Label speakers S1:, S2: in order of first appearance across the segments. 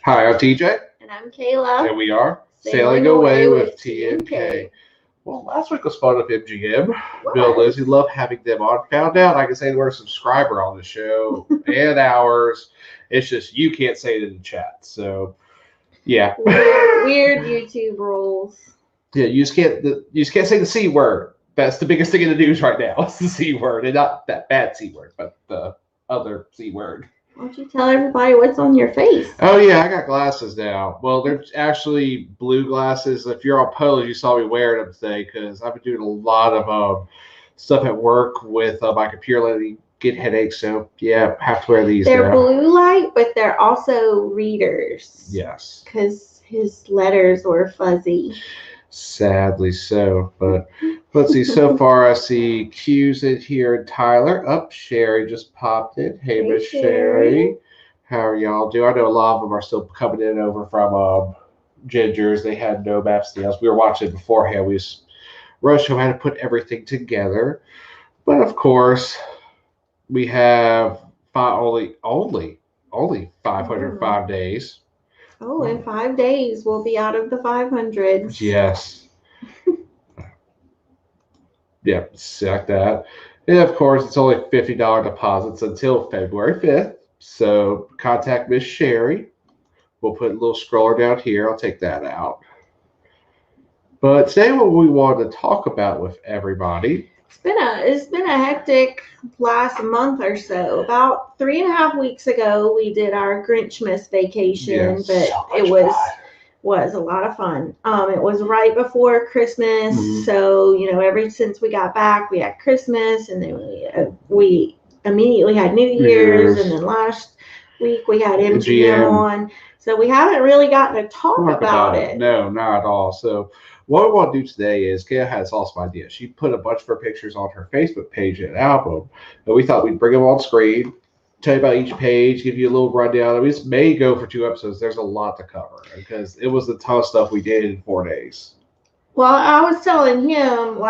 S1: Hi, I'm TJ.
S2: And I'm Kayla.
S1: And we are Sailing Away with T&K. Well, last week was fun with MGM. Bill and Lizzie, love having them on. Found out I can say we're a subscriber on the show and ours. It's just you can't say it in the chat. So, yeah.
S2: Weird YouTube rules.
S1: Yeah, you just can't say the C word. That's the biggest thing in the news right now. It's the C word. And not that bad C word, but the other C word.
S2: Why don't you tell everybody what's on your face?
S1: Oh, yeah, I got glasses now. Well, they're actually blue glasses. If you're on polos, you saw me wearing them today because I've been doing a lot of stuff at work with my computer letting me get headaches. So, yeah, I have to wear these
S2: They're
S1: now.
S2: blue light, but they're also readers.
S1: Yes.
S2: Because his letters were fuzzy.
S1: Sadly so. But let's see. So far, I see Q's in here and Tyler. Cheri just popped in. Hey, Miss Cheri. How are y'all doing? I know a lot of them are still coming in over from Gingers. They had no map steals. We were watching it beforehand. We just rushed home, had to put everything together. But of course, we have only 505 days.
S2: Oh, in 5 days, we'll be out of the 500s.
S1: Yes. Yep, like that. And of course, it's only $50 deposits until February 5th. So contact Miss Cheri. We'll put a little scroller down here. I'll take that out. But today, what we wanted to talk about with everybody.
S2: It's been a hectic last month or so. About 3.5 weeks ago, we did our Grinchmas vacation, but it was a lot of fun. It was right before Christmas, so ever since we got back, we had Christmas, and then we immediately had New Year's, and then last week we had MGM on. So we haven't really gotten to talk about it.
S1: No, not at all. So what we want to do today is Kayla has an awesome idea. She put a bunch of her pictures on her Facebook page and album, and we thought we'd bring them on screen, tell you about each page, give you a little rundown. I mean, this may go for 2 episodes. There's a lot to cover because it was a ton of stuff we did in 4 days.
S2: Well, I was telling him,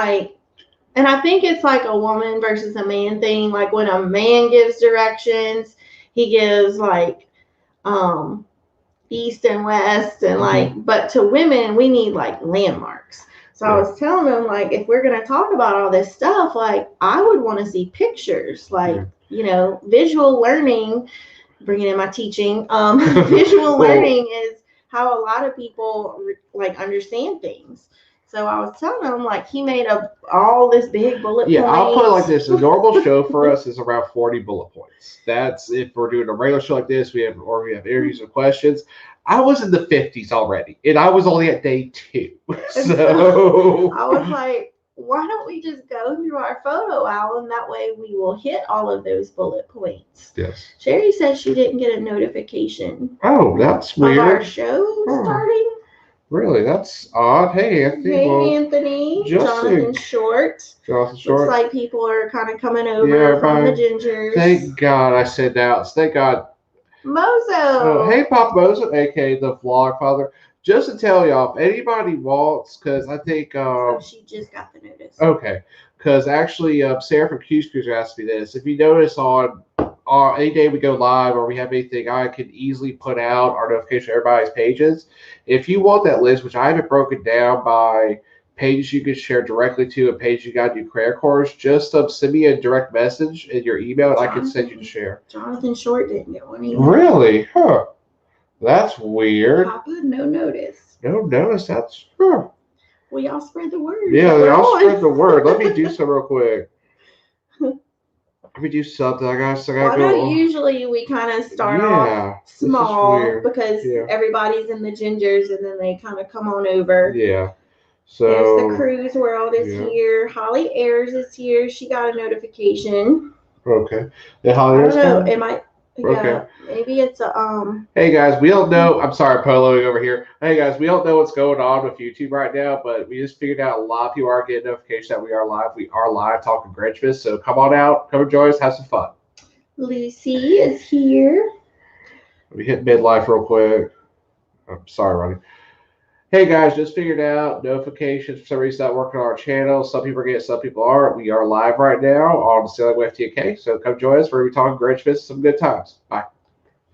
S2: and I think it's like a woman versus a man thing. Like when a man gives directions, he gives east and west, and but to women, we need landmarks. So I was telling them, if we're going to talk about all this stuff, I would want to see pictures, visual learning, bringing in my teaching, visual learning is how a lot of people understand things. So I was telling him, he made up all this big bullet points.
S1: Yeah, I'll put it like this. A normal show for us is around 40 bullet points. That's if we're doing a regular show like this, we have interviews and questions. I was in the 50s already, and I was only at day 2. So
S2: I was like, why don't we just go through our photo album? That way we will hit all of those bullet points.
S1: Yes.
S2: Cheri said she didn't get a notification.
S1: Oh, that's weird.
S2: Of our show starting.
S1: Really? That's odd. Hey, Anthony.
S2: Anthony. Jonathan Short. Looks like people are kind of coming over from the Gingers.
S1: Thank God I said that. Thank God.
S2: Mozo.
S1: Oh, hey, Pop Mozo, a.k.a. the Vlog Father. Just to tell y'all, if anybody wants, because I think...
S2: she just got the notice.
S1: Okay. Because actually, Sarah from Q's Cruiser asked me this. If you notice on any day we go live or we have anything, I can easily put out our notification on everybody's pages. If you want that list, which I have it broken down by pages you can share directly to and pages you got to do credit cards, just send me a direct message in your email and I can send you to share.
S2: Jonathan Short didn't get one either.
S1: Really? Huh. That's weird.
S2: Papa, no notice.
S1: No notice. That's...
S2: Well, y'all spread the word.
S1: Yeah, y'all spread the word. Let me do some real quick. Let me do something. I gotta go.
S2: Usually we kind of start off small because everybody's in the Gingers and then they kind of come on over.
S1: Yeah. So
S2: there's the Cruise World is here. Holly Ayers is here. She got a notification.
S1: Okay. The Holly Ayers.
S2: I don't know. It might. Yeah,
S1: okay.
S2: Maybe it's a
S1: Hey guys, we don't know. I'm sorry, poloing over here. Hey guys, we don't know what's going on with YouTube right now, but we just figured out a lot of people are getting notifications that we are live. We are live talking Grinchmas, so come on out, come and join us, have some fun.
S2: Lucy is here.
S1: Let me hit midlife real quick. I'm sorry, Ronnie. Hey guys, just figured out notifications for some reason not working on our channel. Some people are getting, some people aren't. We are live right now on Sailing with T&K, so come join us. We're going to be talking Grinchmas, some good times. Bye.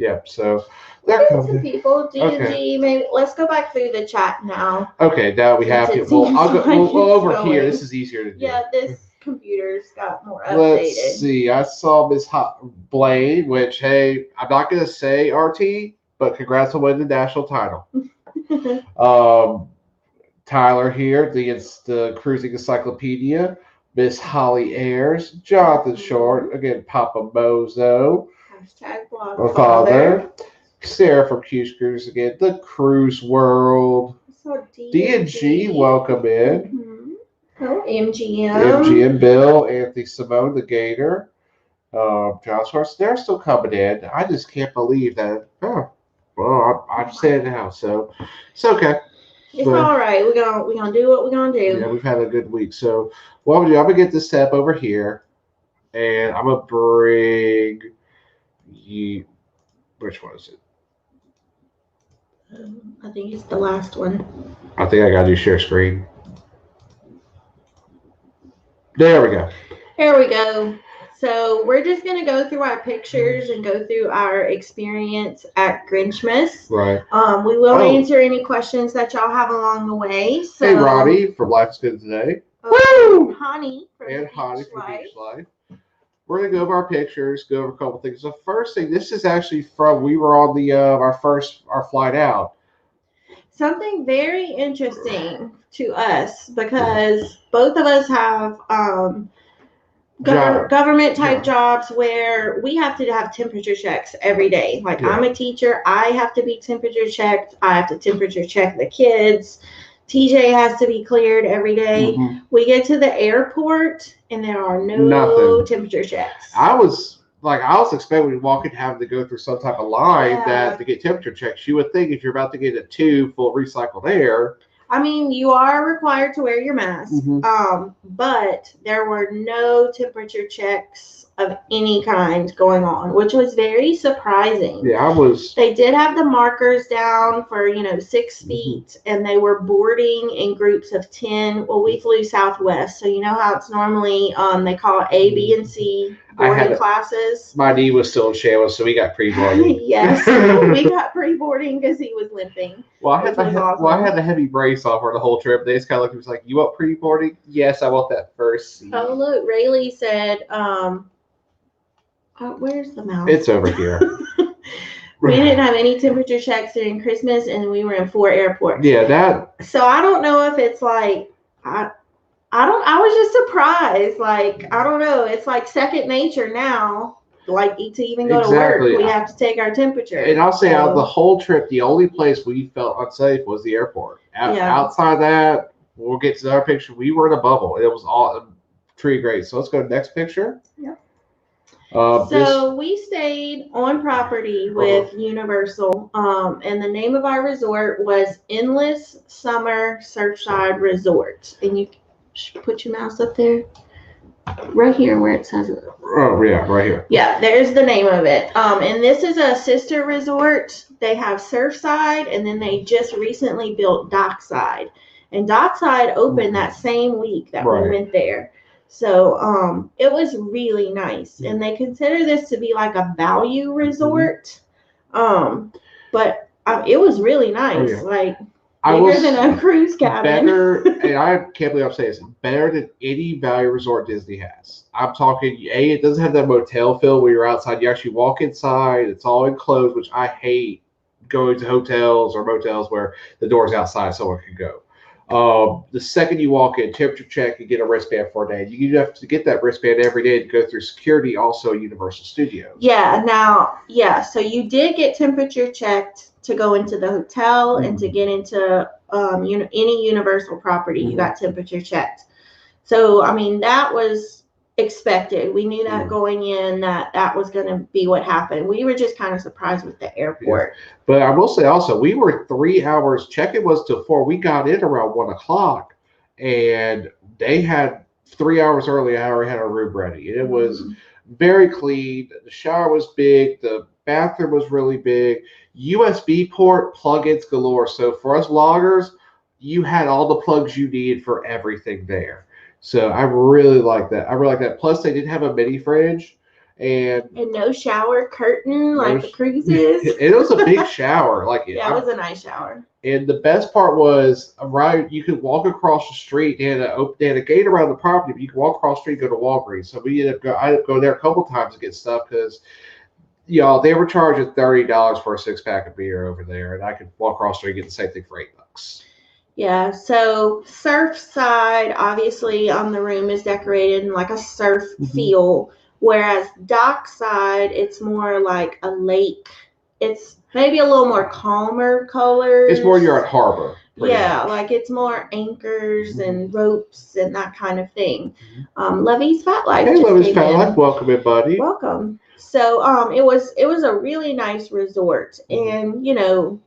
S1: Yep. So
S2: there
S1: they're
S2: some people. D&G.
S1: Okay.
S2: Maybe let's go back through the chat now.
S1: Okay, now we have
S2: Since it
S1: people.
S2: seems
S1: I'll go
S2: like
S1: we'll
S2: it's
S1: over here.
S2: going.
S1: This is easier to do.
S2: Yeah, this computer's got more updated.
S1: Let's see. I saw Miss Blaine, which, hey, I'm not going to say RT, but congrats on winning the national title. Tyler here, the Cruising Encyclopedia. Miss Holly Ayers, Jonathan Short, again, Papa Mozo.
S2: Hashtag blog
S1: My father. Sarah from Q's Cruise again. The Cruise World.
S2: So
S1: D&G, welcome in.
S2: Mm-hmm. Oh, MGM.
S1: MGM Bill, Anthony Simone, the Gator. John Swartz, they're still coming in. I just can't believe that. Oh, well, I'm saying it now, so it's okay.
S2: It's all right. We're gonna do what we're gonna do.
S1: Yeah, we've had a good week. So what I'm gonna do, I'm gonna get this set up over here, and I'm gonna bring you. Which one is it?
S2: I think it's the last one.
S1: I think I gotta do share screen. There we go.
S2: There we go. So we're just gonna go through our pictures and go through our experience at Grinchmas.
S1: Right.
S2: We will answer any questions that y'all have along the way. So,
S1: hey, Ronnie from Life's Good Today.
S2: Woo! Honey from
S1: Beach Life. We're gonna go over our pictures, go over a couple things. The first thing, this is actually from we were on the our flight out.
S2: Something very interesting to us because both of us have government type jobs where we have to have temperature checks every day. Like I'm a teacher, I have to be temperature checked. I have to temperature check the kids. TJ has to be cleared every day. Mm-hmm. We get to the airport and there are no temperature checks.
S1: I was expecting when you walk in having to go through some type of line that to get temperature checks. You would think if you're about to get a tube full of recycled air.
S2: I mean, you are required to wear your mask, but there were no temperature checks of any kind going on, which was very surprising.
S1: Yeah,
S2: They did have the markers down for 6 feet, and they were boarding in groups of 10. Well, we flew Southwest, so you know how it's normally they call it A, B, and C boarding classes.
S1: My knee was still in shambles, so we got pre-boarding.
S2: Yes, we got pre-boarding because he was limping.
S1: Well, I had the heavy brace on for the whole trip. They just kind of looked at me like, "You want pre-boarding?" Yes, I want that first seat.
S2: Oh, look, Rayleigh said, where's the mouse?
S1: It's over here.
S2: We didn't have any temperature checks during Christmas, and we were in 4 airports.
S1: Yeah, that.
S2: So I don't know if it's like I was just surprised. Like, I don't know. It's like second nature now. Like, to even go to work, we have to take our temperature.
S1: And I'll say out of the whole trip, the only place we felt unsafe was the airport. Outside that, we'll get to our picture. We were in a bubble. It was all pretty great. So let's go to the next picture.
S2: Yep. So we stayed on property with Universal, and the name of our resort was Endless Summer Surfside Resort. And you put your mouse up there, right here where it says it.
S1: Oh yeah, right here.
S2: Yeah, there's the name of it. And this is a sister resort. They have Surfside, and then they just recently built Dockside. And Dockside opened that same week that we went there. So it was really nice, and they consider this to be like a value resort. But it was really nice, like bigger than a cruise cabin.
S1: Better, and I can't believe I'm saying this, better than any value resort Disney has. I'm talking, it doesn't have that motel feel where you're outside. You actually walk inside. It's all enclosed, which I hate going to hotels or motels where the door's outside, someone can go. The second you walk in, temperature check, you get a wristband for a day. You have to get that wristband every day to go through security, also Universal Studios.
S2: So you did get temperature checked to go into the hotel and to get into any Universal property. You got temperature checked. So, I mean, that was expected. We knew that going in that was going to be what happened. We were just kind of surprised with the airport.
S1: Yeah. But I will say also, we were 3 hours. Check-in was till 4. We got in around 1 o'clock, and they had 3 hours early. I already had our room ready. And it was very clean. The shower was big. The bathroom was really big. USB port plugins galore. So for us loggers, you had all the plugs you needed for everything there. So I really like that. Plus, they did have a mini fridge, and
S2: no shower curtain like the cruises.
S1: It was a big shower.
S2: Yeah, it was a nice shower.
S1: And the best part was, you could walk across the street. They had a gate around the property, but you could walk across the street and go to Walgreens. So I ended up going there a couple times to get stuff because, y'all, they were charging $30 for a 6-pack of beer over there, and I could walk across the street and get the same thing for $8.
S2: Yeah, so surf side, obviously, the room is decorated in like a surf feel, whereas dock side, it's more like a lake. It's maybe a little more calmer colors.
S1: It's more you're at harbor.
S2: Yeah, like it's more anchors and ropes and that kind of thing. Lovey's Fat Life.
S1: Hey, Lovey's Fat Life, welcome in, buddy.
S2: Welcome. So it was a really nice resort, and you know,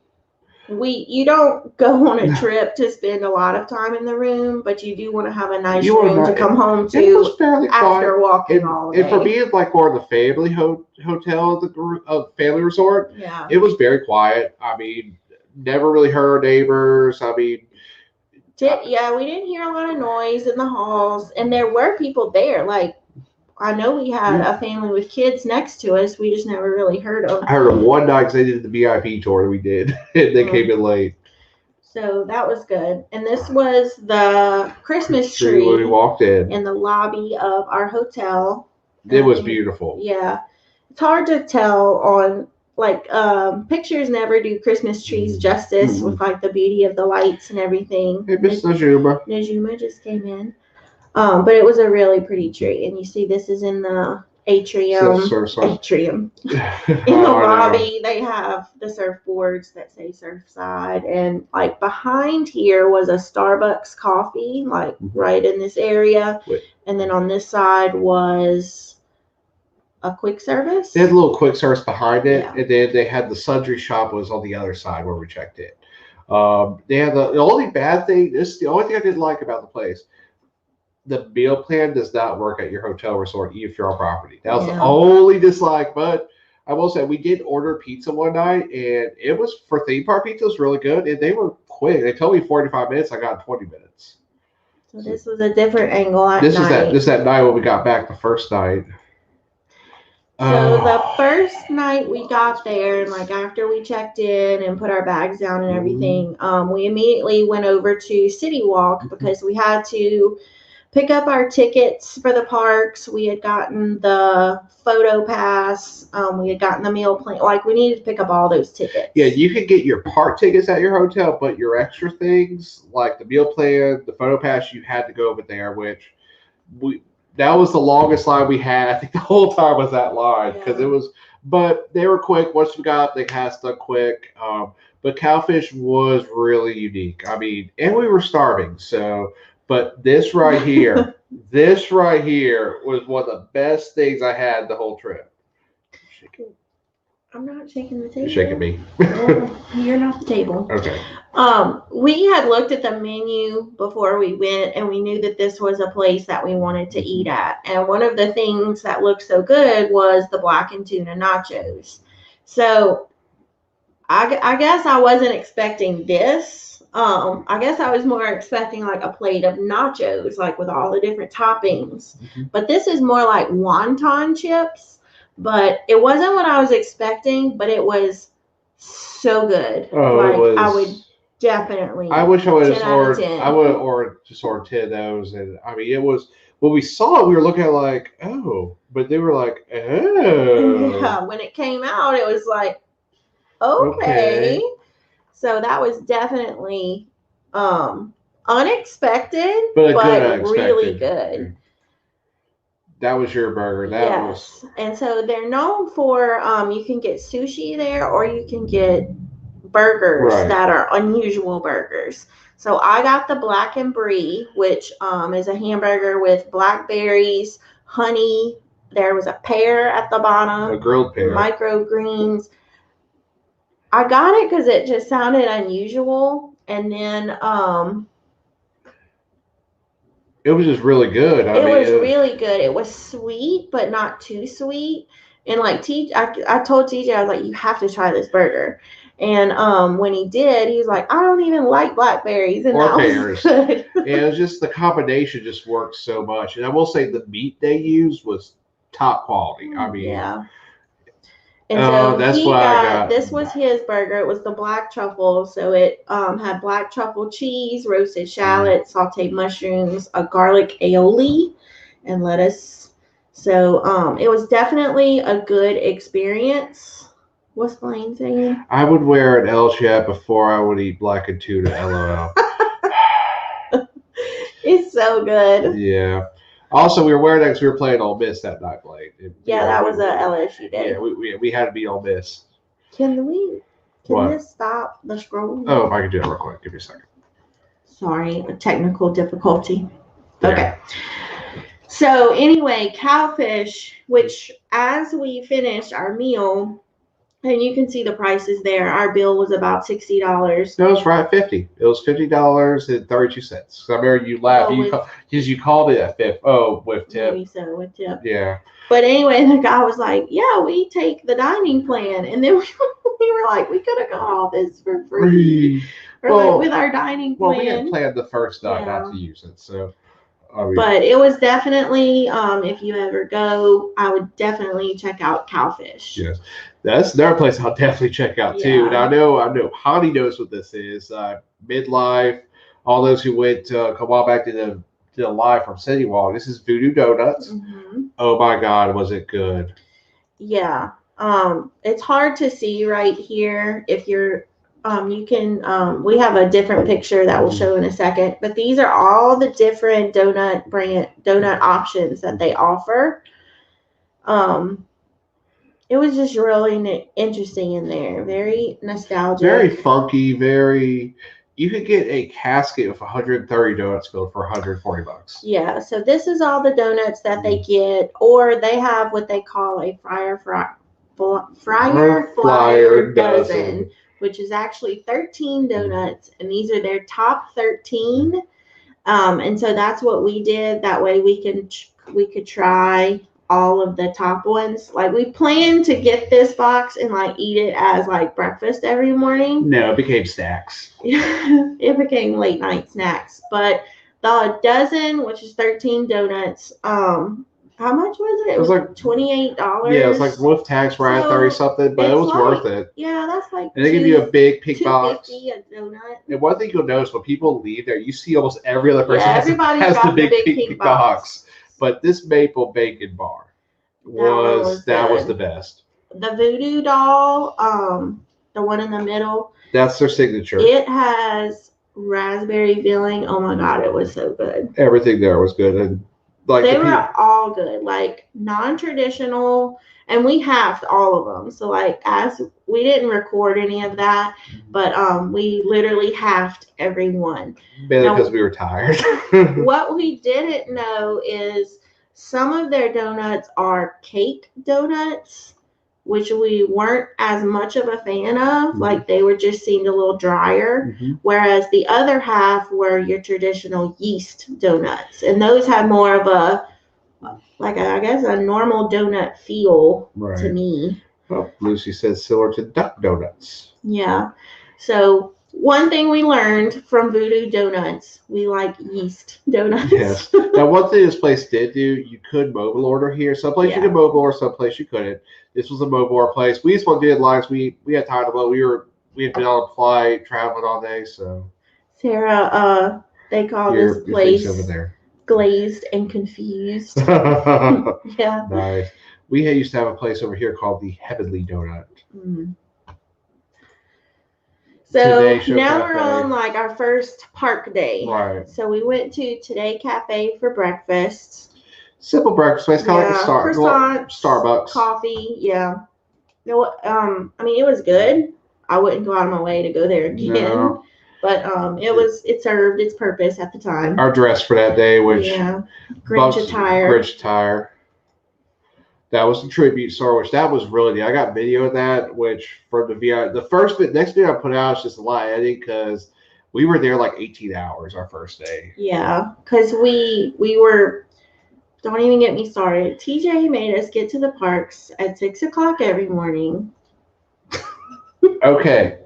S2: you don't go on a trip to spend a lot of time in the room, but you do want to have a nice room to come home to after walking all day.
S1: And for me, it's like more of the family hotel, the family resort.
S2: Yeah,
S1: it was very quiet. I mean, never really heard neighbors. I mean,
S2: yeah, we didn't hear a lot of noise in the halls, and there were people there. Like, I know we had a family with kids next to us. We just never really heard them.
S1: I heard them one night because they did the VIP tour that we did, and they came in late.
S2: So that was good. And this was the Christmas tree
S1: when we walked
S2: in the lobby of our hotel.
S1: It was beautiful.
S2: Yeah. It's hard to tell on, like, pictures never do Christmas trees justice with, like, the beauty of the lights and everything.
S1: Hey, Miss Najuma.
S2: Najuma just came in. But it was a really pretty tree. And you see this is in the atrium. In the lobby, they have the surfboards that say Surfside. And, like, behind here was a Starbucks coffee, like, right in this area. And then on this side was a quick service.
S1: They had a little quick service behind it. Yeah. And then they had the sundry shop was on the other side where we checked in. They had the only bad thing, this is the only thing I didn't like about the place. The meal plan does not work at your hotel resort if you're on property. That was the only dislike. But I will say we did order pizza one night, and it was for theme park pizza. It was really good, and they were quick. They told me 45 minutes. I got 20 minutes.
S2: So this was a different angle at
S1: night. This is that night when we got back the first night.
S2: So the first night we got there, and like after we checked in and put our bags down and everything, we immediately went over to City Walk because we had to pick up our tickets for the parks. We had gotten the photo pass. We had gotten the meal plan. Like, we needed to pick up all those tickets.
S1: Yeah, you could get your park tickets at your hotel, but your extra things like the meal plan, the photo pass, you had to go over there, which that was the longest line we had. I think the whole time was that line because it was, but they were quick. Once we got up, they had stuff quick. But Cowfish was really unique. I mean, and we were starving, so. But this right here, was one of the best things I had the whole trip.
S2: I'm not shaking the table.
S1: You're shaking me.
S2: You're not the table.
S1: Okay.
S2: We had looked at the menu before we went, and we knew that this was a place that we wanted to eat at. And one of the things that looked so good was the blackened tuna nachos. So I guess I wasn't expecting this. I guess I was more expecting like a plate of nachos, like with all the different toppings. But this is more like wonton chips. But it wasn't what I was expecting, but it was so good. I would definitely.
S1: I wish I would have ordered. I would have ordered just ordered 10 of those, and I mean, it was when we saw it, we were looking at it like, oh, but they were like, oh.
S2: Yeah, when it came out, it was like, okay. So that was definitely unexpected, but really good.
S1: That was your burger.
S2: Yes. And so they're known for you can get sushi there, or you can get burgers that are unusual burgers. So I got the black and brie, which is a hamburger with blackberries, honey. There was a pear at the bottom,
S1: a grilled pear,
S2: microgreens. I got it because it just sounded unusual, and then
S1: it was just really good.
S2: It was really good. It was sweet, but not too sweet. And like I told TJ, I was like, you have to try this burger. And when he did, he was like, I don't even like blackberries and
S1: or pears. And it was just the combination just worked so much. And I will say the meat they used was top quality. I mean,
S2: yeah. And so
S1: that's
S2: he
S1: what I
S2: got, this was his burger. It was the black truffle. So it had black truffle cheese, roasted shallots, sauteed mushrooms, a garlic aioli, and lettuce. So it was definitely a good experience. What's Blaine saying?
S1: I would wear an L chat before I would eat blackened tuna. LOL.
S2: It's so good.
S1: Yeah. Also, we were wearing that because we were playing Ole Miss that night, Blake.
S2: Yeah, that was a LSU day.
S1: Yeah, we had to be Ole Miss.
S2: Can this stop the scroll?
S1: Oh, if I can do it real quick. Give me a second.
S2: Sorry, a technical difficulty. Yeah. Okay. So anyway, cowfish, which as we finished our meal, and you can see the prices there, our bill was about $60.
S1: No, it was right at $50. It was $50.32. I remember you laughed because you called it a fifth. Oh, with tip.
S2: Maybe so, with tip.
S1: Yeah.
S2: But anyway, the guy was like, "Yeah, we take the dining plan," and then we were like, "We could have got all this for free." Like with our dining plan.
S1: Well, we had planned the first night not to use it, so.
S2: But it was definitely, if you ever go, I would definitely check out Cowfish.
S1: Yes, that's another place I'll definitely check out too. And I know, Honey knows what this is. Midlife, all those who went a while back to the live from City Walk. This is Voodoo Donuts. Mm-hmm. Oh my God, was it good?
S2: Yeah. It's hard to see right here if you're. You can, we have a different picture that we'll show in a second, but these are all the different donut options that they offer. It was just really interesting in there. Very nostalgic.
S1: Very funky, you could get a casket with 130 donuts filled for $140.
S2: Yeah. So this is all the donuts that they get, or they have what they call a fryer flyer dozen, which is actually 13 donuts, and these are their top 13. And so that's what we did. That way we could try all of the top ones. Like we planned to get this box and like eat it as like breakfast every morning.
S1: No, it became snacks.
S2: It became late night snacks. But the dozen, which is 13 donuts, how much was it? It was like $28.
S1: Yeah, it was like with tax right at 30 something, but it was worth it.
S2: Yeah, that's like.
S1: And they give you a big pink box.
S2: $2.50 a donut.
S1: And one thing you'll notice when people leave there, you see almost every other person has
S2: the big pink box.
S1: But this maple bacon bar was the best.
S2: The voodoo doll, the one in the middle.
S1: That's their signature.
S2: It has raspberry filling. Oh my God, it was so good.
S1: Everything there was good, and like
S2: they were all good, like non-traditional, and we halved all of them. So like, as we didn't record any of that, but we literally halved every one.
S1: Mainly because we were tired.
S2: What we didn't know is some of their donuts are cake donuts, which we weren't as much of a fan of. Like they just seemed a little drier, whereas the other half were your traditional yeast donuts, and those had more of a, like I guess, a normal donut feel to me.
S1: Well, Lucy says similar to duck donuts.
S2: Yeah. So one thing we learned from Voodoo Donuts, we like yeast donuts.
S1: Yes. Now, one thing this place did do, you could mobile order here. Some place you could mobile order, some place you couldn't. This was a mobile order place. We just did lines. We had time to go. We had been on a flight, traveling all day. So
S2: Sarah, they call this place over there Glazed and Confused. Yeah.
S1: Nice. We used to have a place over here called the Heavenly Donut.
S2: So now we're on like our first park day.
S1: Right.
S2: So we went to Today Cafe for breakfast.
S1: Simple breakfast place, kind of like a Starbucks.
S2: Coffee, yeah. I mean, it was good. I wouldn't go out of my way to go there again. No. But it served its purpose at the time.
S1: Our dress for that day, which
S2: Grinch attire.
S1: That was the tribute store, which that was really I got video of that, which for the next video I put out is just a lot of editing because we were there like 18 hours our first day. Yeah,
S2: because we were, don't even get me started. TJ made us get to the parks at 6 o'clock every morning.
S1: Okay.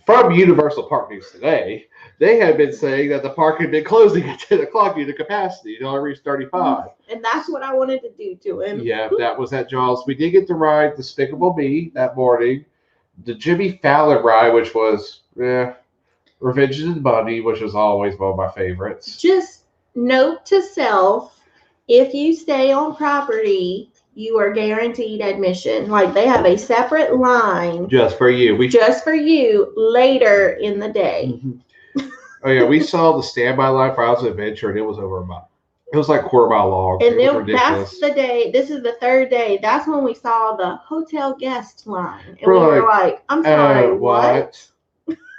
S1: From Universal Park News Today, They had been saying that the park had been closing at 10 o'clock due to capacity. It only reached 35.
S2: And that's what I wanted to do to him.
S1: Yeah, that was at Jaws. We did get to ride Despicable Me that morning. The Jimmy Fallon ride, which was Revenge of the Bunny, which was always one of my favorites.
S2: Just note to self, if you stay on property, you are guaranteed admission. Like they have a separate line
S1: just for you.
S2: Just for you later in the day.
S1: Mm-hmm. Oh yeah, we saw the standby line for Islands of Adventure, and it was over a mile. It was like quarter mile long.
S2: And then that's the day. This is the third day. That's when we saw the hotel guest line, and we were like, "I'm sorry, what?"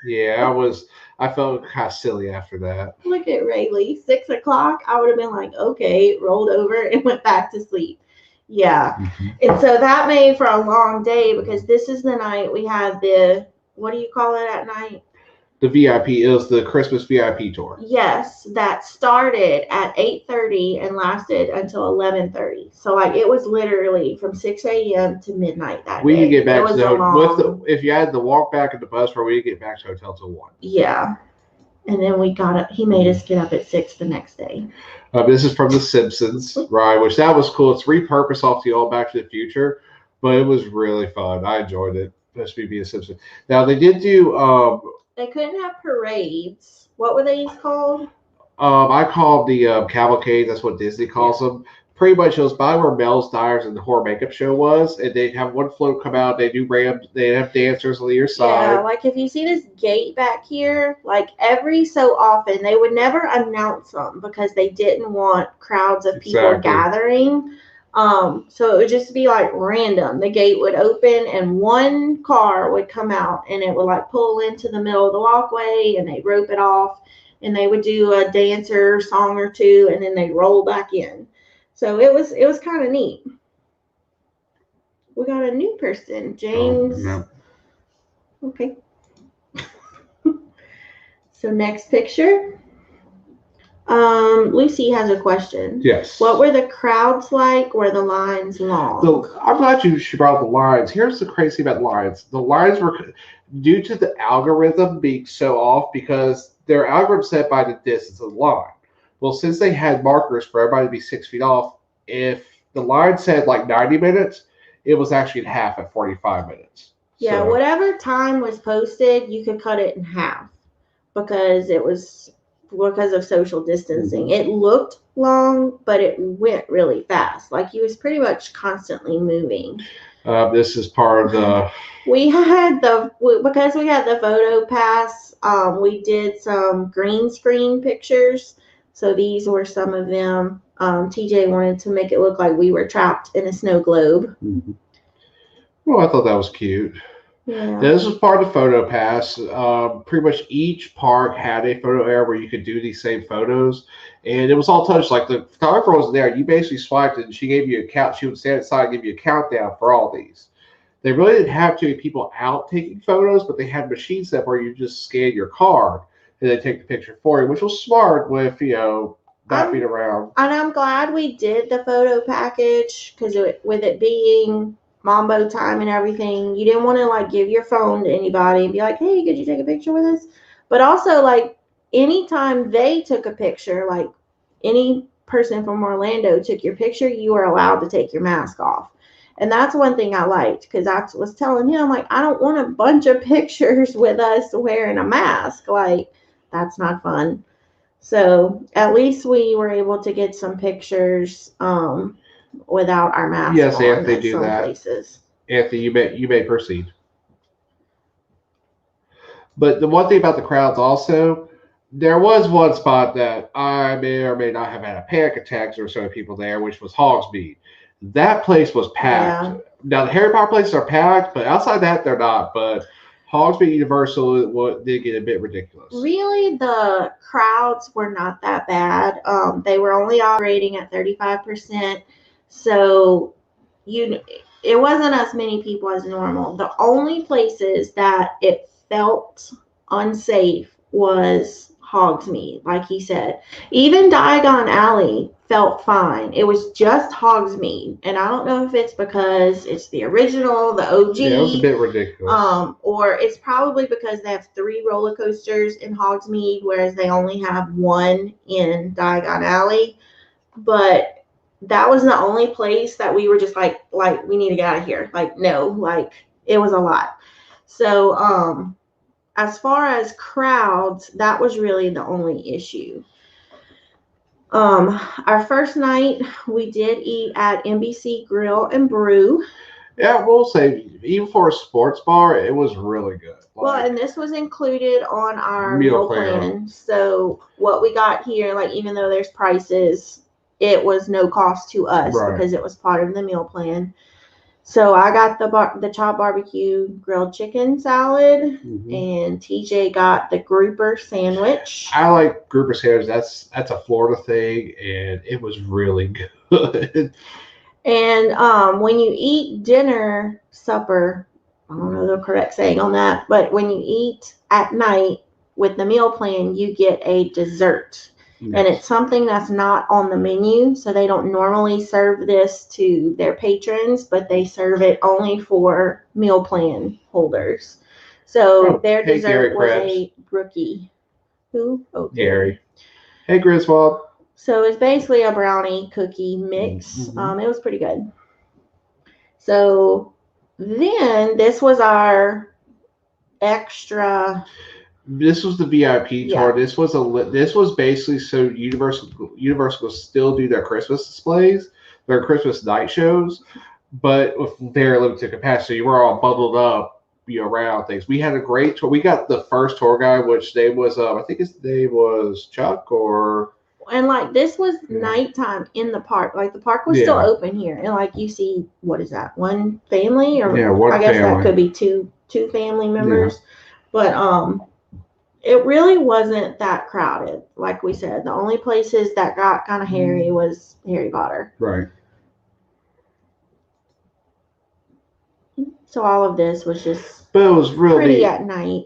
S1: Yeah, I felt kind of silly after that.
S2: Look at Rayleigh, 6 o'clock. I would have been like, okay, rolled over and went back to sleep. Yeah. Mm-hmm. And so that made for a long day because this is the night we had what do you call it at night?
S1: The VIP. It was the Christmas VIP tour.
S2: Yes, that started at 8:30 and lasted until 11:30. So like it was literally from 6 a.m. to midnight that day.
S1: We didn't get back to the if you had the walk back at the bus where we didn't get back to the hotel till 1.
S2: Yeah. And then we got up. He made us get up at 6 the next day.
S1: This is from The Simpsons, right? Which that was cool. It's repurposed off the old Back to the Future, but it was really fun. I enjoyed it. Especially being a Simpson. Now they did do.
S2: They couldn't have parades. What were they called?
S1: I called the cavalcade. That's what Disney calls them. Pretty much it was by where Mel's Dires and the horror makeup show was, and they'd have one float come out. They do ramps. They'd have dancers on either side.
S2: Yeah, like if you see this gate back here, like every so often they would never announce them because they didn't want crowds of people gathering. So it would just be like random. The gate would open and one car would come out and it would like pull into the middle of the walkway and they'd rope it off and they would do a dancer song or two and then they'd roll back in. So it was kind of neat. We got a new person, James.
S1: No.
S2: Okay. So next picture. Lucy has a question.
S1: Yes.
S2: What were the crowds like? Were the lines long?
S1: I'm glad she brought the lines. Here's the crazy about lines. The lines were due to the algorithm being so off because their algorithm set by the distance of the line. Well, since they had markers for everybody to be 6 feet off, if the line said like 90 minutes, it was actually in half at 45 minutes.
S2: Yeah, so whatever time was posted, you could cut it in half because of social distancing. It looked long, but it went really fast. Like he was pretty much constantly moving.
S1: This is part of the...
S2: because we had the photo pass, we did some green screen pictures. So these were some of them. TJ wanted to make it look like we were trapped in a snow globe.
S1: Mm-hmm. Well, I thought that was cute.
S2: Yeah.
S1: This was part of the photo pass. Pretty much each park had a photo area where you could do these same photos, and it was all touch. Like the photographer was there, you basically swiped it, and she gave you a count. She would stand aside and give you a countdown for all these. They really didn't have too many people out taking photos, but they had machines set where you just scan your card and they take the picture for you, which was smart with not being around.
S2: And I'm glad we did the photo package because with it being Mambo time and everything, you didn't want to like give your phone to anybody and be like, hey, could you take a picture with us? But also like anytime they took a picture, like any person from Orlando took your picture, you were allowed to take your mask off. And that's one thing I liked because I was telling him, like, I don't want a bunch of pictures with us wearing a mask. Like, that's not fun. So at least we were able to get some pictures without our mask.
S1: Yes,
S2: on
S1: Anthony, do that.
S2: Places.
S1: Anthony, you may proceed. But the one thing about the crowds also, there was one spot that I may or may not have had a panic attack. There were so many people there, which was Hogsmeade. That place was packed. Yeah. Now the Harry Potter places are packed, but outside that they're not. But Hogsmeade Universal did get a bit ridiculous.
S2: Really, the crowds were not that bad. They were only operating at 35%, so it wasn't as many people as normal. The only places that it felt unsafe was Hogsmeade, like he said. Even Diagon Alley felt fine. It was just Hogsmeade. And I don't know if it's because it's the original, the OG.
S1: Yeah, it was a bit ridiculous.
S2: Or it's probably because they have 3 roller coasters in Hogsmeade, whereas they only have 1 in Diagon Alley. But that was the only place that we were just like we need to get out of here. Like, no, like it was a lot. So, as far as crowds, that was really the only issue. Our first night we did eat at NBC Grill and Brew.
S1: Yeah, I will say, even for a sports bar, it was really good.
S2: Well, and this was included on our meal plan. So what we got here, like even though there's prices, it was no cost to us because it was part of the meal plan. So I got the chopped barbecue grilled chicken salad, and TJ got the grouper sandwich.
S1: I like grouper sandwich. That's a Florida thing, and it was really good.
S2: And when you eat dinner, supper, I don't know the correct saying on that, but when you eat at night with the meal plan, you get a dessert. Yes. And it's something that's not on the menu, so they don't normally serve this to their patrons, but they serve it only for meal plan holders. So their dessert was a brookie. Who? Oh,
S1: Gary. Hey, Griswold.
S2: So it's basically a brownie cookie mix. It was pretty good. So then this was our extra.
S1: This was the VIP tour. This was basically so Universal will still do their Christmas displays, their Christmas night shows, but with very limited capacity. We're all bundled up, around things. We had a great tour. We got the first tour guide, which name was I think his name was Chuck or.
S2: And like this was nighttime in the park. Like the park was still open here, and like you see, what is that? One family, or
S1: one
S2: I guess
S1: family.
S2: That could be two family members, but it really wasn't that crowded. Like we said, the only places that got kind of hairy was Harry Potter.
S1: Right.
S2: So all of this was just.
S1: But it was really
S2: pretty at night.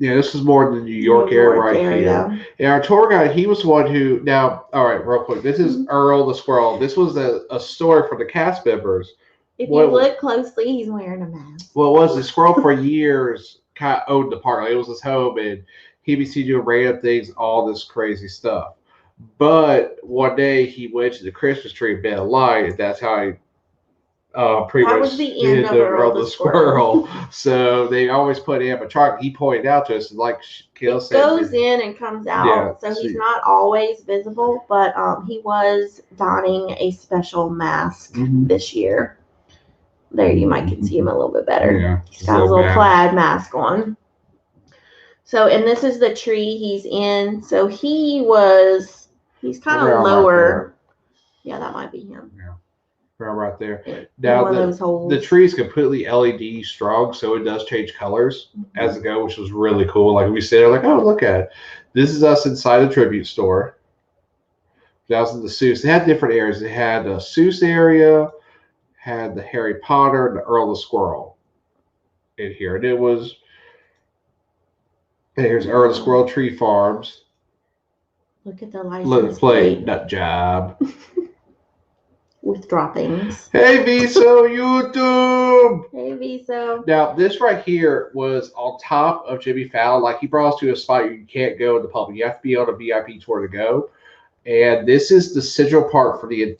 S1: Yeah, this is more the New York area here. And our tour guide, he was one who, now, all right, real quick. This is Earl the Squirrel. This was a story from the cast members.
S2: If you look closely, he's wearing a mask.
S1: Well, it was the squirrel for years kind of owned the park. Like, it was his home, and he'd be seen doing random things, all this crazy stuff. But one day he went to the Christmas tree and bit a light, and that's how he pretty
S2: that
S1: much
S2: was the end of Earl the Squirrel.
S1: So they always put animatronic. He pointed out to us, like Kill said,
S2: goes in and comes out. So he's not always visible, but he was donning a special mask this year. There, you might can see him a little bit better.
S1: Yeah,
S2: he's got a little plaid mask on. So, and this is the tree he's in. So he's kind of lower. Yeah, that might be him.
S1: Yeah. Right there. Now the tree is completely LED strung, so it does change colors as it goes, which was really cool. Like we said, like, oh, look at it. This is us inside the tribute store. That was in the Seuss. They had different areas. They had the Seuss area, had the Harry Potter, and the Earl the Squirrel in here, and it was. Here's Earl the Squirrel Tree Farms.
S2: Look at the license plate.
S1: Nut job.
S2: With droppings.
S1: Hey, Viso YouTube!
S2: Hey, Viso.
S1: Now, this right here was on top of Jimmy Fallon. Like, he brought us to a spot you can't go in the public. You have to be on a VIP tour to go. And this is the sigil part for the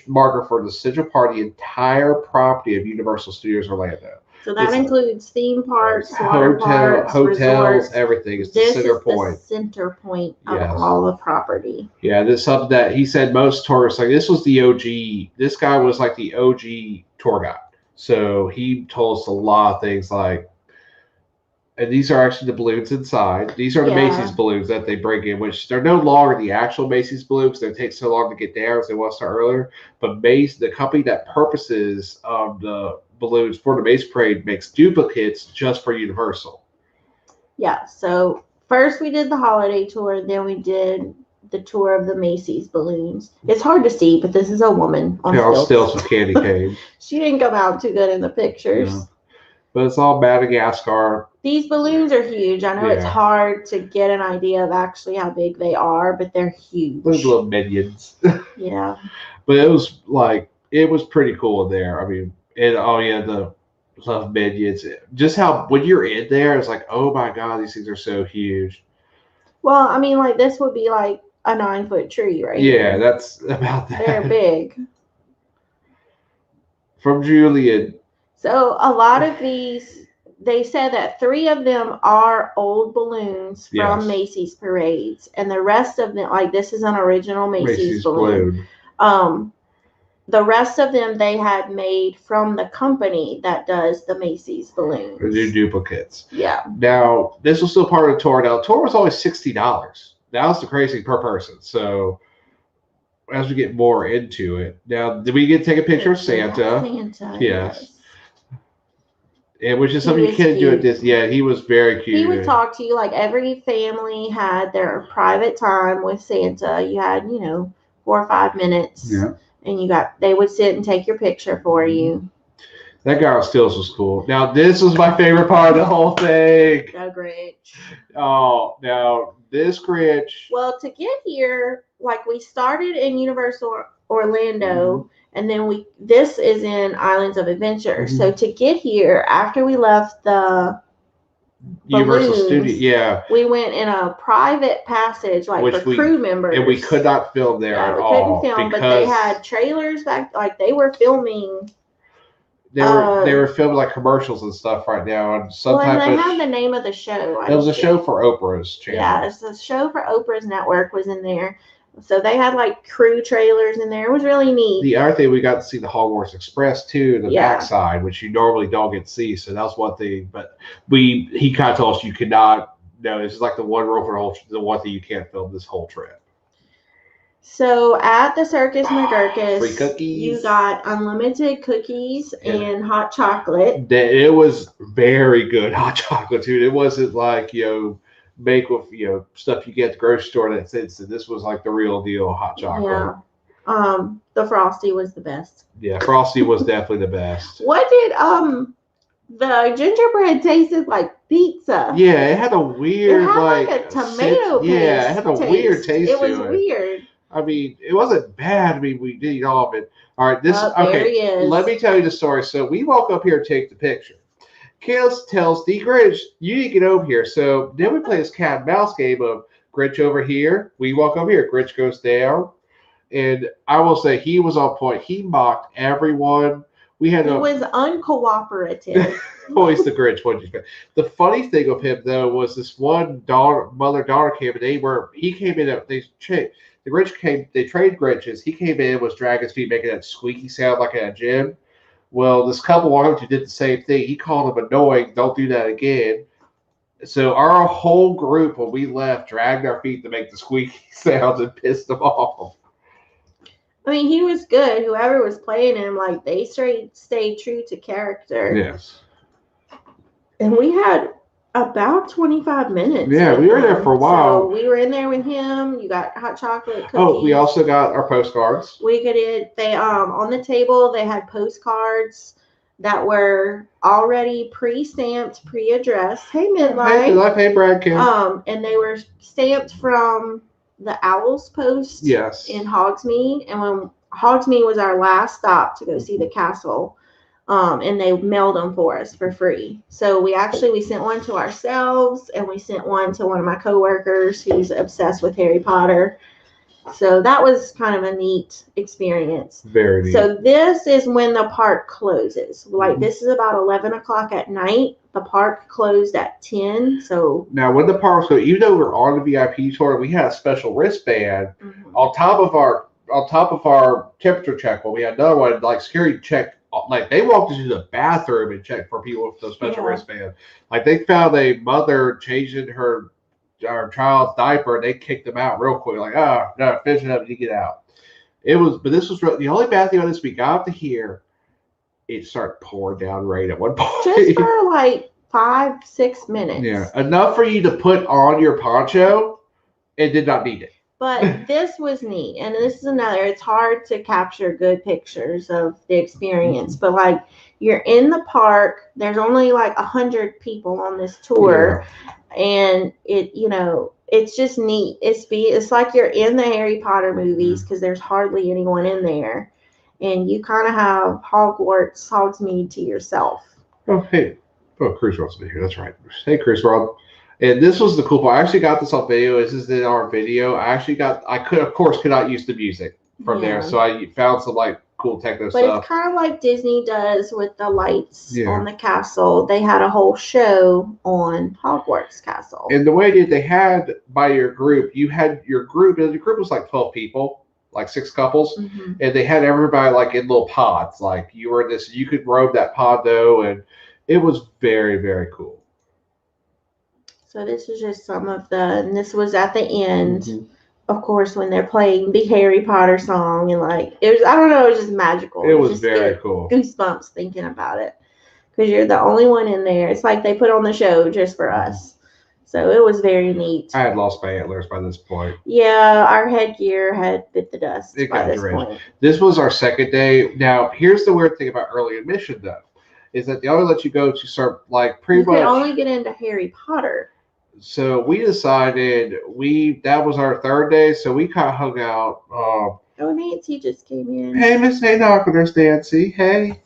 S1: marker for the sigil part, the entire property of Universal Studios Orlando.
S2: So that includes theme parks, water parks,
S1: hotels,
S2: resorts.
S1: Everything. It's the center point.
S2: The center point of all the property.
S1: Yeah, this is something that he said most tourists, like, this was the OG. This guy was like the OG tour guide. So he told us a lot of things like, and these are actually the balloons inside. These are the Macy's balloons that they bring in, which they're no longer the actual Macy's balloons. They take so long to get down as they was earlier. But Macy's, the company that purposes the balloons for the Macy's Parade, makes duplicates just for Universal.
S2: Yeah, so first we did the holiday tour, then we did the tour of the Macy's balloons. It's hard to see, but this is a woman on
S1: stilts with candy cane.
S2: She didn't come out too good in the pictures.
S1: No. But it's all Madagascar
S2: These balloons are huge. I know it's hard to get an idea of actually how big they are, but they're huge.
S1: Those little minions.
S2: Yeah.
S1: But it was pretty cool in there. I mean, and the love minions. Just how when you're in there, it's like, oh my god, these things are so huge.
S2: Well, I mean, like this would be like a 9-foot tree, right?
S1: Yeah, that's about that.
S2: They're big.
S1: From Julian.
S2: So a lot of these, they said that 3 of them are old balloons from Macy's parades, and the rest of them, like this is an original Macy's balloon. The rest of them they had made from the company that does the Macy's balloons.
S1: Or do duplicates.
S2: Yeah.
S1: Now, this was still part of the tour. Now, the tour was always $60. That was the crazy per person. So, as we get more into it. Now, did we get to take a picture of Santa?
S2: Santa.
S1: Yes. And which is something you can't do at this. Yeah, he was very cute.
S2: He would talk to you. Like every family had their private time with Santa. You had, 4 or 5 minutes.
S1: Yeah.
S2: And they would sit and take your picture for you.
S1: That guy on stills was cool. Now, this was my favorite part of the whole thing.
S2: The Grinch.
S1: Oh, now, this Grinch.
S2: Well, to get here, like we started in Universal Orlando, and then this is in Islands of Adventure. So to get here, after we left the
S1: Universal Studio,
S2: we went in a private passage, like for crew members,
S1: and we could not film there at all.
S2: We couldn't film, but they had trailers back, like they were filming.
S1: They were filming like commercials and stuff right now, and sometimes
S2: they had the name of the show.
S1: It was a show for Oprah's channel.
S2: Yeah, it's a show for Oprah's network was in there. So they had like crew trailers in there. It was really neat.
S1: The other thing, we got to see the Hogwarts Express too, the backside, which you normally don't get to see. So that was one thing. But he kind of told us you could not. No, this is like the one rule for the one thing you can't film this whole trip.
S2: So at the Circus McGurkus,
S1: free cookies.
S2: You got unlimited cookies and hot chocolate.
S1: It was very good hot chocolate too. It wasn't like make with stuff you get at the grocery store that's instant. This was like the real deal hot chocolate.
S2: Yeah. The Frosty was the best.
S1: Yeah, Frosty was definitely the best.
S2: What did the gingerbread tasted like pizza?
S1: Yeah, it had a weird
S2: like a tomato paste.
S1: Yeah, it had a weird taste to it.
S2: It was weird.
S1: I mean, it wasn't bad. I mean, we did eat all of it. All right,
S2: there he is.
S1: Let me tell you the story. So we walk up here to take the picture. Kayla tells the Grinch, you need to get over here. So then we play this cat and mouse game of Grinch over here. We walk over here. Grinch goes down. And I will say he was on point. He mocked everyone. He
S2: was uncooperative.
S1: Always the Grinch. The funny thing of him, though, was this one mother-daughter came, and he came in, the Grinch came, they traded Grinches. He came in, was dragging his feet, making that squeaky sound like at a gym. Well, this couple walked up to did the same thing. He called him annoying. Don't do that again. So our whole group, when we left, dragged our feet to make the squeaky sounds and pissed them off.
S2: I mean, he was good. Whoever was playing him, like they stayed true to character.
S1: Yes.
S2: And we had about 25 minutes.
S1: Yeah, we were there for a while.
S2: So we were in there with him. You got hot chocolate cookies.
S1: Oh, we also got our postcards.
S2: They on the table they had postcards that were already pre-stamped, pre-addressed. Hey, Midlife.
S1: Hey, Brad Kim.
S2: And they were stamped from the Owl's Post.
S1: Yes.
S2: In Hogsmeade, and when Hogsmeade was our last stop to go see the castle. And they mailed them for us for free. So we sent one to ourselves, and we sent one to one of my coworkers who's obsessed with Harry Potter. So that was kind of a neat experience.
S1: Very neat.
S2: So this is when the park closes. Like this is about 11 o'clock at night. The park closed at 10. So
S1: now when the park closed, even though we're on the VIP tour, we had a special wristband on top of our temperature check. Well, we had another one, like security checked. Like they walked into the bathroom and checked for people with those special wristbands. Like they found a mother changing her child's diaper, and they kicked them out real quick. Like, no, finish it up, you get out. But this was the only bad thing on this. We got to hear it start pouring down rain at one point.
S2: Just for like 5-6 minutes.
S1: Yeah, enough for you to put on your poncho, and did not need it.
S2: But this was neat, and this is another. It's hard to capture good pictures of the experience, but like you're in the park. There's only like 100 people on this tour, and it's just neat. It's like you're in the Harry Potter movies because there's hardly anyone in there, and you kind of have Hogsmeade to yourself.
S1: Oh, hey. Oh, Chris wants to be here. That's right. Hey, Chris, Rob. And this was the cool part. I actually got this on video. This is in our video. Of course, could not use the music from there. So I found some like cool techno stuff.
S2: But it's kind of like Disney does with the lights on the castle. They had a whole show on Hogwarts Castle.
S1: And the way they had by your group, you had your group, and the group was like 12 people, like 6 couples.
S2: Mm-hmm.
S1: And they had everybody like in little pods. Like you could roam that pod though. And it was very, very cool.
S2: So this is just and this was at the end, of course, when they're playing the Harry Potter song, and like it was just magical.
S1: It was very cool.
S2: Goosebumps thinking about it, because you're the only one in there. It's like they put on the show just for us. So it was very neat.
S1: I had lost my antlers by this point.
S2: Yeah, our headgear had bit the dust by this point.
S1: This was our second day. Now, here's the weird thing about early admission, though, is that they only let you go to start like pretty much.
S2: You could only get into Harry Potter.
S1: So we decided that was our third day, so we kind of hung out.
S2: Nancy just came in.
S1: Hey, Miss There's Nancy. Hey.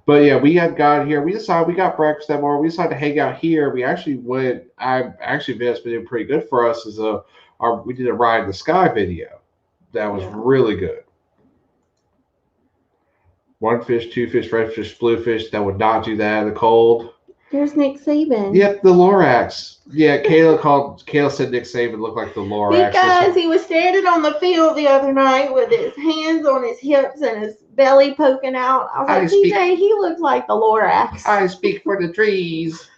S1: But yeah, we had got here. We decided we got breakfast that morning. We decided to hang out here. We actually went. It's been pretty good for us. We did a Ride in the Sky video. That was really good. 1 fish, 2 fish, red fish, blue fish. That would not do that in the cold.
S2: There's Nick Saban.
S1: Yep, the Lorax. Yeah, Kayla said Nick Saban looked like the Lorax.
S2: Because he was standing on the field the other night with his hands on his hips and his belly poking out. I was like, TJ, he looks like the Lorax.
S1: I speak for the trees.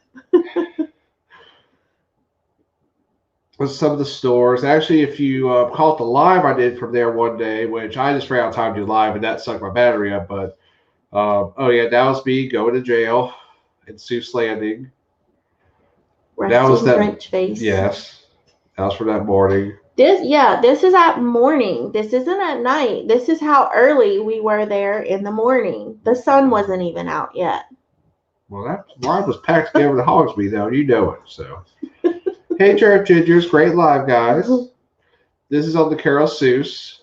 S1: Some of the stores. Actually, if you caught the live I did from there one day, which I just ran out of time to do live, and that sucked my battery up. But, that was me going to jail. In Seuss Landing.
S2: That was that Grinch face.
S1: Yes. That was for that morning.
S2: This is at morning. This isn't at night. This is how early we were there in the morning. The sun wasn't even out yet.
S1: Well, that ride was packed together to Hogsmeade, though. You know it. So, hey, Sheriff Gingers, great live, guys. This is on the Carol Seuss.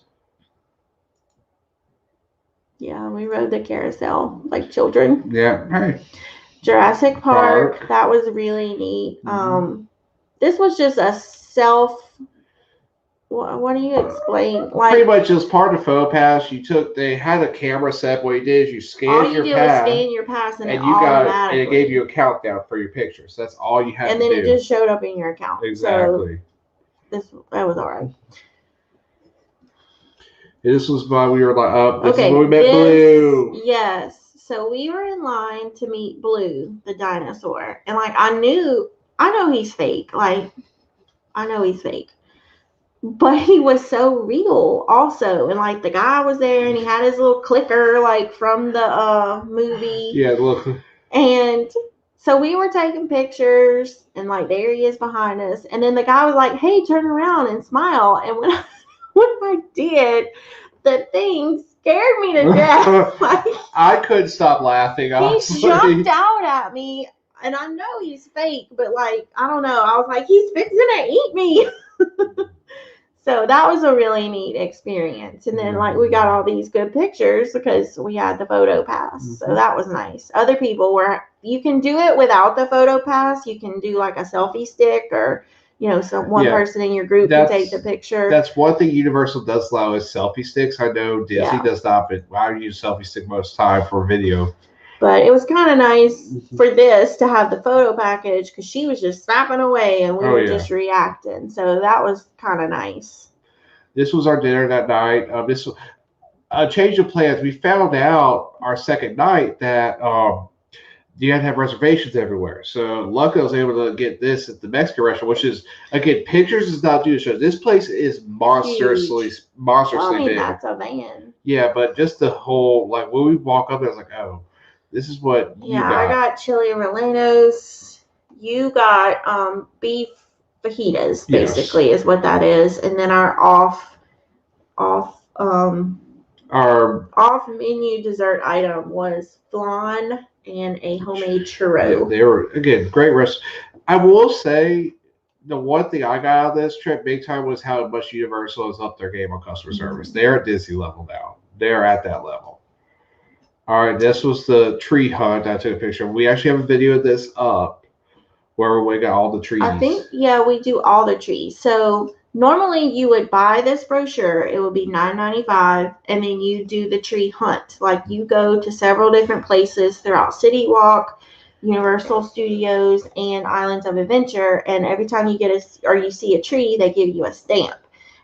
S2: Yeah, we rode the carousel like children.
S1: Yeah. Hey.
S2: Jurassic Park. That was really neat.
S1: Mm-hmm.
S2: This was just a what do you explain?
S1: Like pretty much as part of PhotoPass, they had a camera set. What you did is you scanned your pass. All you did was scan
S2: your pass, and
S1: it gave you a countdown for your pictures. That's all you had to do.
S2: And then it just showed up in your account.
S1: Exactly.
S2: So that was all right.
S1: This was why we were like, this is when we met Blue.
S2: Yes. So we were in line to meet Blue, the dinosaur. And like I know he's fake. Like I know he's fake. But he was so real also. And like the guy was there and he had his little clicker like from the movie.
S1: Yeah, look.
S2: And so we were taking pictures and like there he is behind us. And then the guy was like, hey, turn around and smile. And when I did, the thing scared me to death. Like,
S1: I couldn't stop laughing.
S2: He jumped out at me, and I know he's fake, but like, I don't know. I was like, he's fixing to eat me. So that was a really neat experience. And then like we got all these good pictures because we had the photo pass. Mm-hmm. So that was nice. Other people you can do it without the photo pass. You can do like a selfie stick or one person in your group can take the picture.
S1: That's one thing Universal does allow is selfie sticks. I know Disney does not, but I use selfie stick most time for video.
S2: But it was kind of nice for this to have the photo package because she was just snapping away and we were just reacting. So that was kind of nice.
S1: This was our dinner that night. This was a change of plans. We found out our second night that you had to have reservations everywhere. So luckily I was able to get this at the Mexican restaurant, which is, again, pictures does not do the show. This place is monstrously big.
S2: That's a van.
S1: Yeah, but just the whole, like, when we walk up there, I was like, oh, this is what you got.
S2: I got chili rellenos. You got beef fajitas, basically, is what that is. And then our off menu dessert item was flan and a homemade churro.
S1: Yeah, they were, again, great restaurants. I will say the one thing I got out of this trip big time was how much Universal has upped their game on customer service. They're at Disney level now. They're at that level. All right, this was the tree hunt I took a picture of. We actually have a video of this up where we got all the trees.
S2: I think, yeah, we do all the trees. So normally you would buy this brochure. It would be $9.95, and then you do the tree hunt. Like you go to several different places throughout City Walk, Universal Studios, and Islands of Adventure. And every time you get you see a tree, they give you a stamp.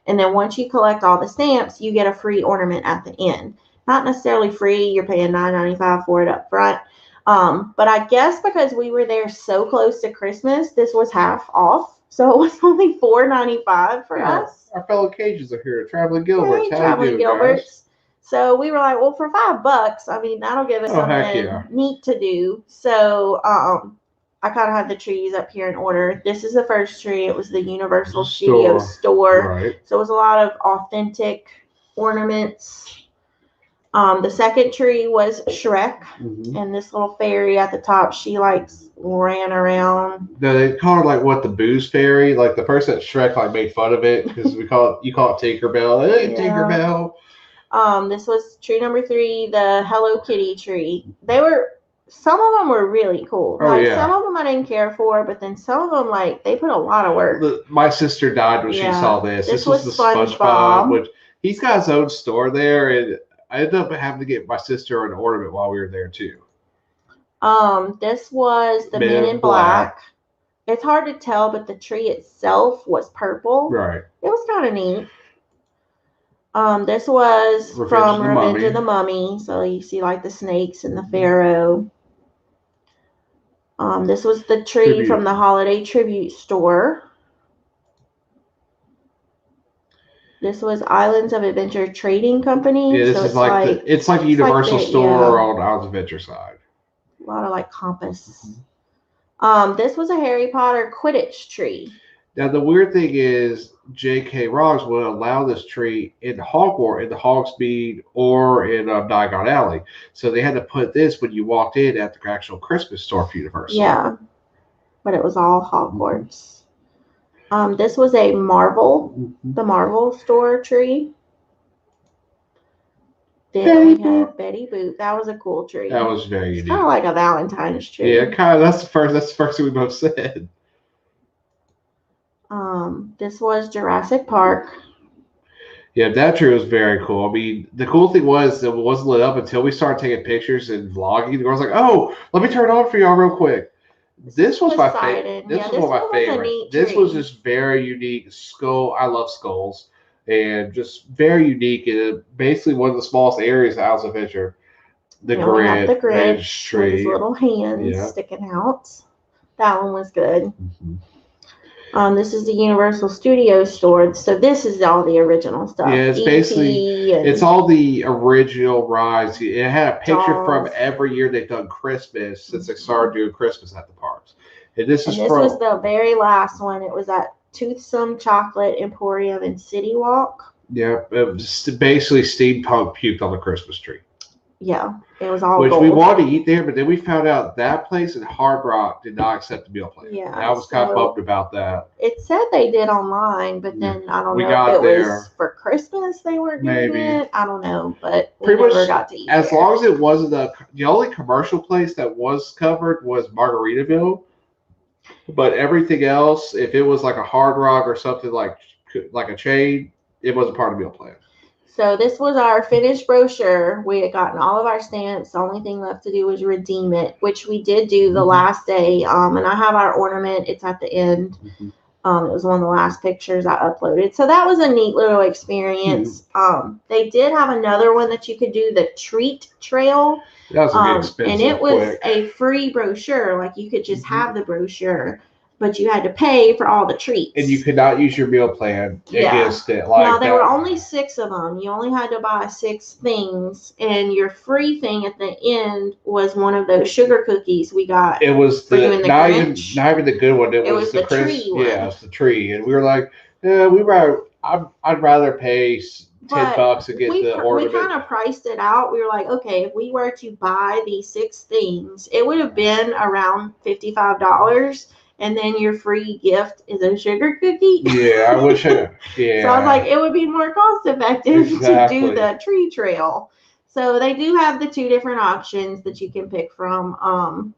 S2: And then once you collect all the stamps, you get a free ornament at the end. Not necessarily free. You're paying $9.95 for it up front. But I guess because we were there so close to Christmas, this was half off. So it was only $4.95 for us.
S1: Our fellow Cajuns are here. Traveling Gilberts.
S2: Hey, Traveling Gilberts. So we were like, well, for $5, I mean, that'll give us something neat to do. So I kind of had the trees up here in order. This is the first tree. It was the Universal Studios store.
S1: Right.
S2: So it was a lot of authentic ornaments. The second tree was Shrek, and this little fairy at the top, she ran around.
S1: No, they call it like the booze fairy. Like the person at Shrek you call it you call it Tinkerbell. Hey, yeah. Tinkerbell.
S2: This was tree number 3, the Hello Kitty tree. Some of them were really cool. Some of them I didn't care for, but then some of them they put a lot of work.
S1: My sister died when she saw this. This was the SpongeBob, which he's got his own store there, and I ended up having to get my sister an ornament while we were there too.
S2: This was the Men in Black. It's hard to tell, but the tree itself was purple.
S1: Right. It
S2: was kind of neat. This was from Revenge of the Mummy. So you see the snakes and the pharaoh. This was the tree from the Holiday Tribute store. This was Islands of Adventure Trading Company.
S1: Yeah, this is it's like a Universal store on Islands of Adventure side.
S2: A lot of compass. This was a Harry Potter Quidditch tree.
S1: Now the weird thing is J.K. Rowling would allow this tree in Hogwarts, in the Hogsmeade, or in Diagon Alley. So they had to put this when you walked in at the actual Christmas store for Universal.
S2: Yeah, but it was all Hogwarts. This was a Marvel, the Marvel store tree. Then we had Betty Boop. That was a cool tree.
S1: That was very unique.
S2: Kind of like a Valentine's tree.
S1: Yeah, kind of. That's the first thing we both said.
S2: This was Jurassic Park.
S1: Yeah, that tree was very cool. I mean, the cool thing was it wasn't lit up until we started taking pictures and vlogging. I was like, oh, let me turn it on for y'all real quick. This was my favorite. This was one of my favorites. This was just very unique. I love skulls, and just very unique. And basically one of the smallest areas of Islands of Adventure. The Grinch tree
S2: with his little hands sticking out. That one was good. This is the Universal Studios store. So this is all the original stuff.
S1: Yeah, it's basically it's all the original rides. It had a picture from every year they've done Christmas since they started doing Christmas at the parks. And this was
S2: the very last one. It was at Toothsome Chocolate Emporium in City Walk.
S1: Yeah, it was basically steampunk puked on the Christmas tree.
S2: Yeah, it was all
S1: Which
S2: gold.
S1: we wanted to eat there, but then we found out that place in Hard Rock did not accept the meal plan.
S2: Yeah,
S1: and I was kind of bummed about that.
S2: It said they did online, but then I don't know if it was for Christmas they were doing it. I don't know, but we never got to eat
S1: as long as it wasn't the only commercial place that was covered was Margaritaville, but everything else, if it was like a Hard Rock or something like a chain, it wasn't part of the meal plan.
S2: So this was our finished brochure. We had gotten all of our stamps. The only thing left to do was redeem it, which we did do the last day. And I have our ornament. It's at the end. It was one of the last pictures I uploaded. So that was a neat little experience. They did have another one that you could do, the treat trail.
S1: That was expensive.
S2: And it was a free brochure. Like you could just have the brochure. but you had to pay for all the treats.
S1: And you could not use your meal plan against it. Like
S2: now, there were only 6 of them. You only had to buy 6 things, and your free thing at the end was one of those sugar cookies we got.
S1: It was not even the good one. It was the
S2: tree one.
S1: Yeah, it was the tree, and we were like, I'd rather pay $10 to get the ornament.
S2: We kind of priced it out. We were like, okay, if we were to buy these 6 things, it would have been around $55. And then your free gift is a sugar cookie.
S1: Yeah, I wish I. Yeah.
S2: So I was like, it would be more cost effective to do the tree trail. So they do have the 2 different options that you can pick from.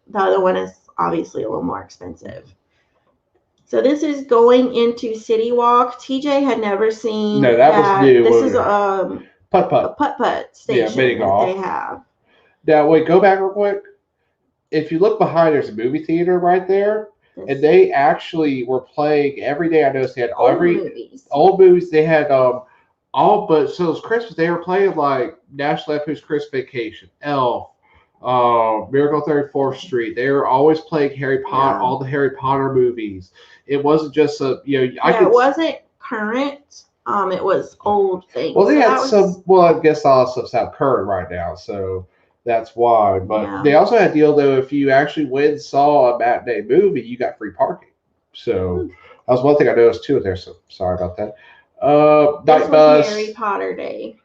S2: The other one is obviously a little more expensive. So this is going into City Walk. TJ had never seen.
S1: No, that was new.
S2: This is a putt-putt station
S1: mini golf.
S2: they have.
S1: Now wait, go back real quick. If you look behind, there's a movie theater right there, and they actually were playing every day. I noticed they had old movies. They had so it was Christmas. They were playing like National Lampoon's Christmas Vacation, Elf, Miracle on 34th Street. They were always playing Harry Potter, all the Harry Potter movies. It wasn't just it
S2: wasn't current. It was old things.
S1: Well, they had some. Well, I guess all that stuff's out current right now, so. That's why. But they also had a deal, though, if you actually went and saw a matinee movie, you got free parking. So that was one thing I noticed, too, there. So sorry about that.
S2: This was Harry Potter Day.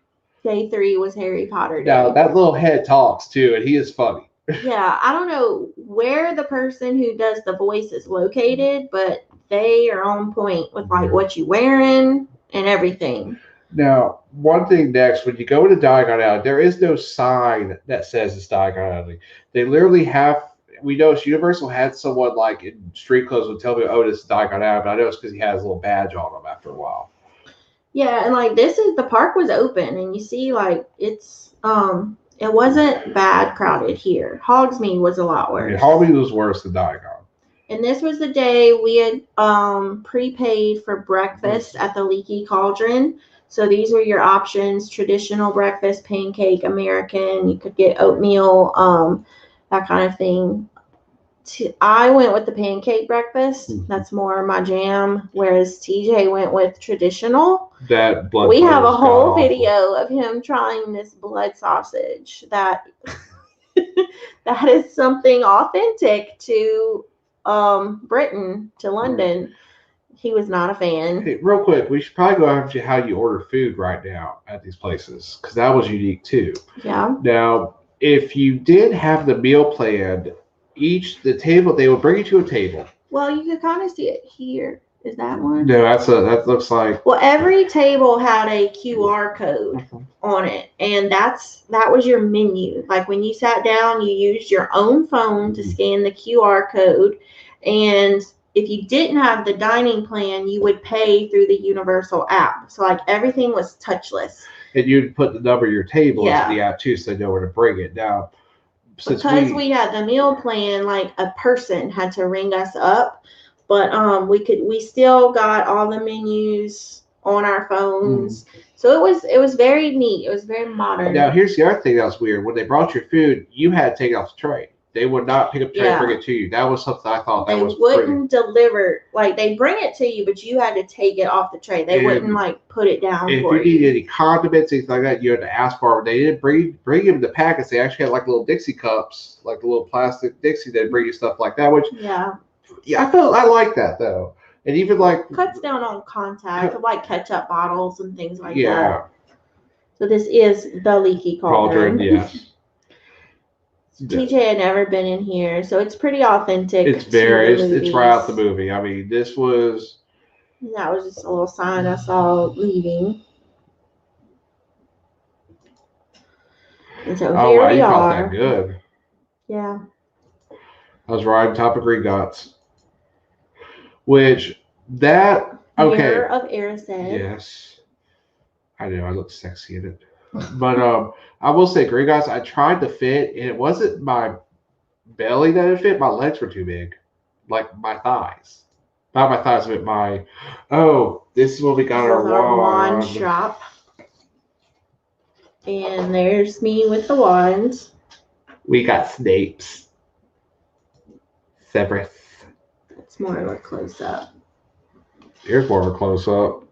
S2: Day 3 was Harry Potter Day.
S1: Now, that little head talks, too, and he is funny.
S2: Yeah, I don't know where the person who does the voice is located, but they are on point with, like, what you wearing and everything.
S1: Now, one thing next, when you go into Diagon Alley, there is no sign that says it's Diagon Alley. They literally have, we noticed Universal had someone like in street clothes would tell me, oh, this is Diagon Alley, but I know it's because he has a little badge on him after a while.
S2: Yeah, and like the park was open, and you see like it's, it wasn't bad crowded here. Hogsmeade was a lot worse.
S1: Yeah, Hogsmeade was worse than Diagon.
S2: And this was the day we had prepaid for breakfast at the Leaky Cauldron. So these were your options: traditional breakfast, pancake, American. You could get oatmeal, that kind of thing. I went with the pancake breakfast. That's more my jam. Whereas TJ went with traditional. We have a whole video of him trying this blood sausage. That is something authentic to Britain, to London. He was not a fan.
S1: Hey, real quick, we should probably go after how you order food right now at these places, because that was unique too.
S2: Yeah.
S1: Now, if you did have the meal plan, the table, they would bring you to a table.
S2: Well, you could kind of see it here. Is that one?
S1: No, that looks like.
S2: Well, every table had a QR code on it, and that was your menu. Like when you sat down, you used your own phone to scan the QR code, and if you didn't have the dining plan, you would pay through the Universal app. So like everything was touchless.
S1: And you'd put the number of your table into the app too, so they know where to bring it. Now,
S2: because we had the meal plan, like a person had to ring us up, but we still got all the menus on our phones. So it was very neat. It was very modern.
S1: Now here's the other thing that was weird. When they brought your food, you had to take it off the tray. They would not pick up the tray and bring it to you. That was something I thought that was
S2: pretty. They wouldn't deliver. Like, they bring it to you, but you had to take it off the tray. They wouldn't, like, put it down for you.
S1: If you needed any condiments, things like that, you had to ask for it. They didn't bring them the packets. They actually had, like, little Dixie cups, like a little plastic Dixie. They'd bring you stuff like that, which... Yeah, I like that, though. And even, like...
S2: Cuts down on contact of, like, ketchup bottles and things like that. So this is the Leaky Cauldron.
S1: Yeah.
S2: TJ had never been in here, so it's pretty authentic.
S1: It's right out the movie. I mean, this was.
S2: That was just a little sign I saw leaving. And so here we are.
S1: That good.
S2: Yeah.
S1: I was riding top of Gringotts, which that
S2: Mirror of Erised.
S1: Yes, I know. I look sexy in it. But I will say, Gringotts, I tried to fit, and it wasn't my belly that it fit. My legs were too big, like my thighs. Not my thighs, but my. Oh, this is what we got our wand
S2: shop. And there's me with the wand.
S1: We got Snape's. Severus.
S2: It's more of a close up.
S1: Here's more of a close up.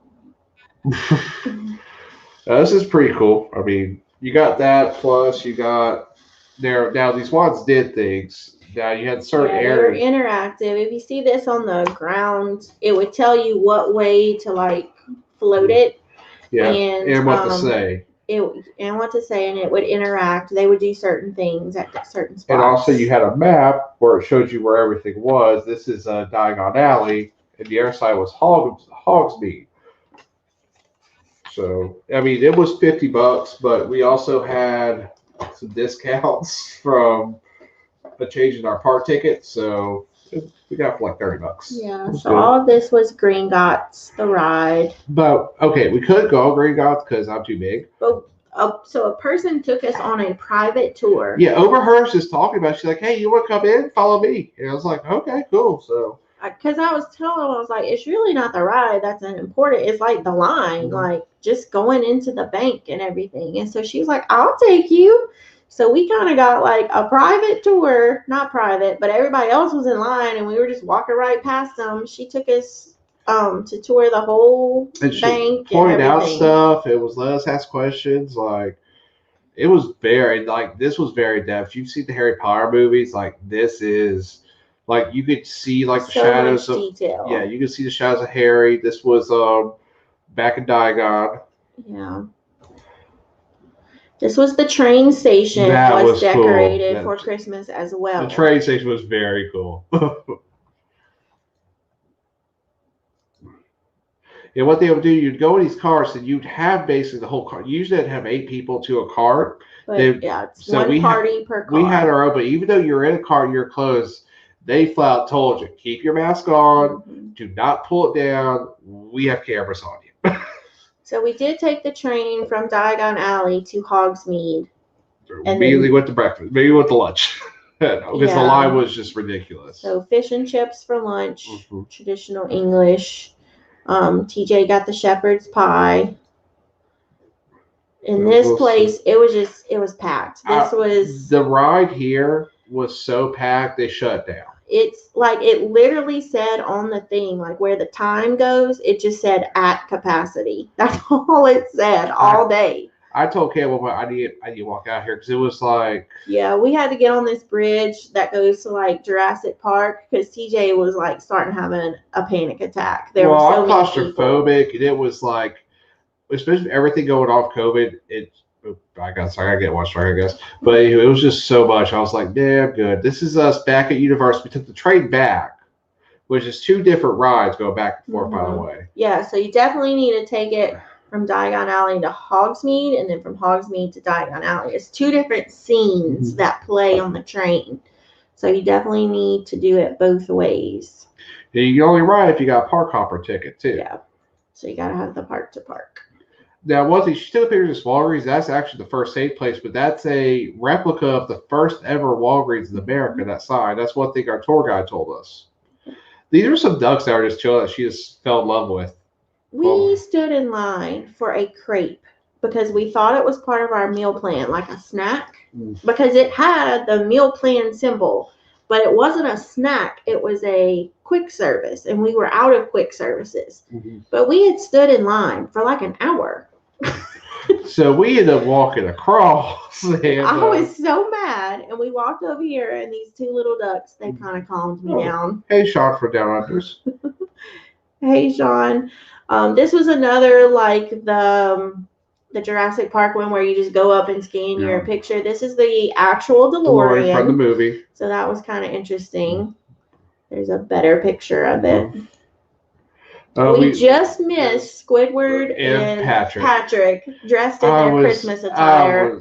S1: This is pretty cool. I mean, you got that, plus you got there. Now these wands did things. Now you had certain areas.
S2: They were interactive. If you see this on the ground, it would tell you what way to like float it.
S1: Yeah, and what to say.
S2: And what to say, and it would interact. They would do certain things at certain spots.
S1: And also, you had a map where it showed you where everything was. This is Diagon Alley, and the other side was Hogsmeade. So, I mean, it was $50, but we also had some discounts from a change in our park ticket. So, we got for like $30.
S2: Yeah, so good. All of this was Gringotts, the ride.
S1: But, okay, we couldn't go Gringotts because I'm too big.
S2: But, so a person took us on a private tour.
S1: Yeah, overheard us just talking about it. She's like, hey, you want to come in? Follow me. And I was like, okay, cool. So,
S2: because I was telling them, I was like, it's really not the ride that's important. It's like the line, like just going into the bank and everything. And so she was like, I'll take you. So we kind of got like a private tour, not private, but everybody else was in line and we were just walking right past them. She took us to tour the whole bank.
S1: Pointed out stuff. It was let us ask questions. Like, it was very, like, this was very depth. You've seen the Harry Potter movies. Like, this is, like, you could see, like, the shadows of
S2: detail.
S1: Yeah, you could see the shadows of Harry. This was back in Diagon.
S2: Yeah. This was the train station. That was decorated for Christmas as well.
S1: The train station was very cool. And what they would do, you'd go in these cars and you'd have basically the whole car. Usually they'd have 8 people to a car.
S2: But it's one party per car.
S1: We had our own, but even though you're in a car, you're closed, they flat out told you, keep your mask on, do not pull it down. We have cameras on you.
S2: So we did take the train from Diagon Alley to Hogsmeade.
S1: And immediately went to breakfast. Maybe went to lunch. Because the line was just ridiculous.
S2: So fish and chips for lunch, traditional English. TJ got the shepherd's pie. In this place, it was packed.
S1: The ride here was so packed they shut down.
S2: It's like it literally said on the thing, like where the time goes, it just said at capacity. That's all it said all day.
S1: I told Caleb I need to walk out here because it was like,
S2: yeah, we had to get on this bridge that goes to like Jurassic Park because TJ was like starting having a panic attack.
S1: I'm claustrophobic, and it was like, especially everything going off COVID. I gotta get one strike, I guess. But anyway, it was just so much. I was like, damn good. This is us back at Universal. We took the train back, which is 2 different rides going back and forth, by the way.
S2: Yeah, so you definitely need to take it from Diagon Alley to Hogsmeade, and then from Hogsmeade to Diagon Alley. It's 2 different scenes that play on the train. So you definitely need to do it both ways.
S1: Yeah, you can only ride if you got a park hopper ticket, too.
S2: Yeah. So you got to have the park to park.
S1: Now, one thing, she took pictures of Walgreens. That's actually the first safe place, but that's a replica of the first ever Walgreens in America, that sign. That's one thing our tour guide told us. These are some ducks that are just chilling that she just fell in love with.
S2: We stood in line for a crepe because we thought it was part of our meal plan, like a snack, because it had the meal plan symbol, but it wasn't a snack. It was a quick service, and we were out of quick services. But we had stood in line for like an hour.
S1: So we ended up walking across. And,
S2: I was so mad, and we walked over here, and these 2 little ducks, they kind of calmed me down.
S1: Hey, Sean for Down Unders.
S2: Hey, Sean. This was another like the Jurassic Park one where you just go up and scan your picture. This is the actual DeLorean
S1: from the movie.
S2: So that was kind of interesting. There's a better picture of it. We just missed Squidward and Patrick dressed in their Christmas attire.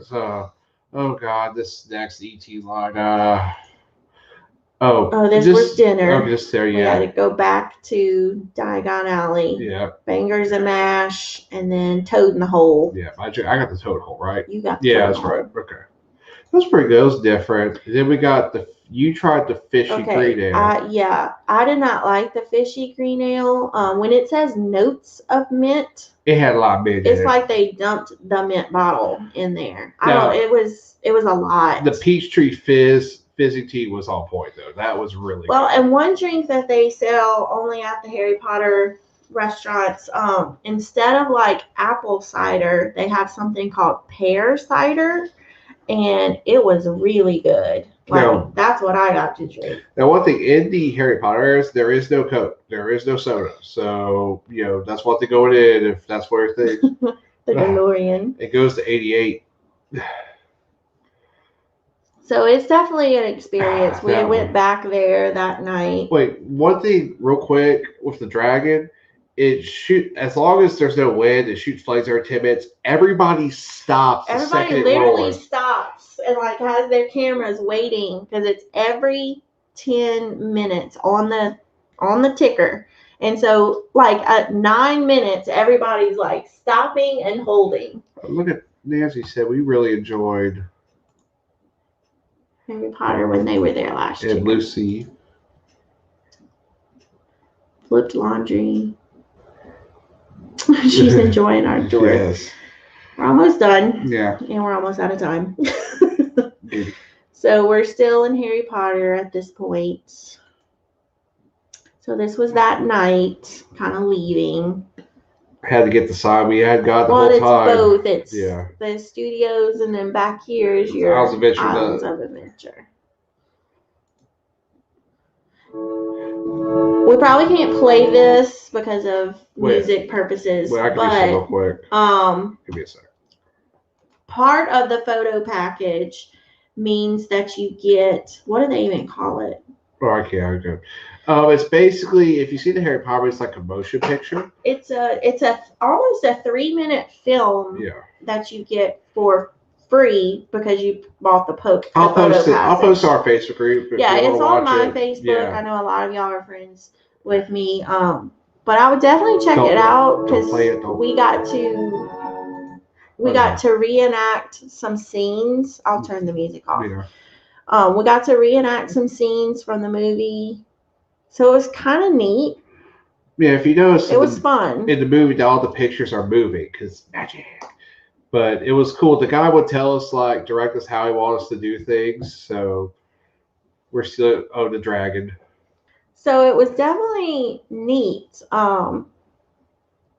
S1: Oh God, this next ET line.
S2: This was dinner.
S1: Oh, just there, yeah.
S2: We had to go back to Diagon Alley.
S1: Yeah.
S2: Bangers and mash, and then Toad in the Hole.
S1: Yeah, I got the Toad Hole, right?
S2: You got the Toad
S1: that's right. Okay. That was pretty good. It was different. Then we got you tried the fishy green ale.
S2: I did not like the fishy green ale. When it says notes of mint,
S1: it had a lot of mint.
S2: It's like they dumped the mint bottle in there. It was a lot.
S1: The Peachtree Fizz fizzy tea was on point though. That was really
S2: well.
S1: good.
S2: And one drink that they sell only at the Harry Potter restaurants, instead of like apple cider, they have something called pear cider, and it was really good. Like that's what I got to drink.
S1: Now, one thing in the Harry Potter areas, there is no Coke, there is no soda. So that's what they're going in. If that's where things.
S2: The DeLorean.
S1: It goes to 88.
S2: So it's definitely an experience. We went back there that night.
S1: Wait, one thing real quick with the dragon, as long as there's no wind, it shoots flames every 10 minutes. Everybody stops.
S2: Everybody literally stops and like has their cameras waiting because it's every 10 minutes on the ticker. And so like at 9 minutes, everybody's like stopping and holding.
S1: Look at Nancy said we really enjoyed
S2: Harry Potter when they were there last year.
S1: And Lucy.
S2: Flipped laundry. She's enjoying our tour.
S1: Yes.
S2: We're almost done.
S1: Yeah.
S2: And we're almost out of time. So we're still in Harry Potter at this point. So this was that night, kind of leaving.
S1: Had to get the sign we had got the whole time.
S2: Well, it's both. It's the studios, and then back here is your Islands of Adventure. We probably can't play this because of music purposes.
S1: Wait, I can do some real quick. Give me a second.
S2: Part of the photo package means that you get, what do they even call it?
S1: Oh, I can't. It's basically, if you see the Harry Potter, it's like a motion picture.
S2: It's almost a 3-minute film that you get for free because you bought the photo package.
S1: I'll post our Facebook group.
S2: Yeah, it's on my Facebook. Yeah. I know a lot of y'all are friends with me. But I would definitely check it out because we got to reenact some scenes. I'll turn the music off. Yeah. We got to reenact some scenes from the movie. So it was kind of neat.
S1: Yeah, if you notice,
S2: it was fun.
S1: In the movie, all the pictures are moving because magic. But it was cool. The guy would tell us, direct us how he wanted us to do things. So we're still the dragon.
S2: So it was definitely neat.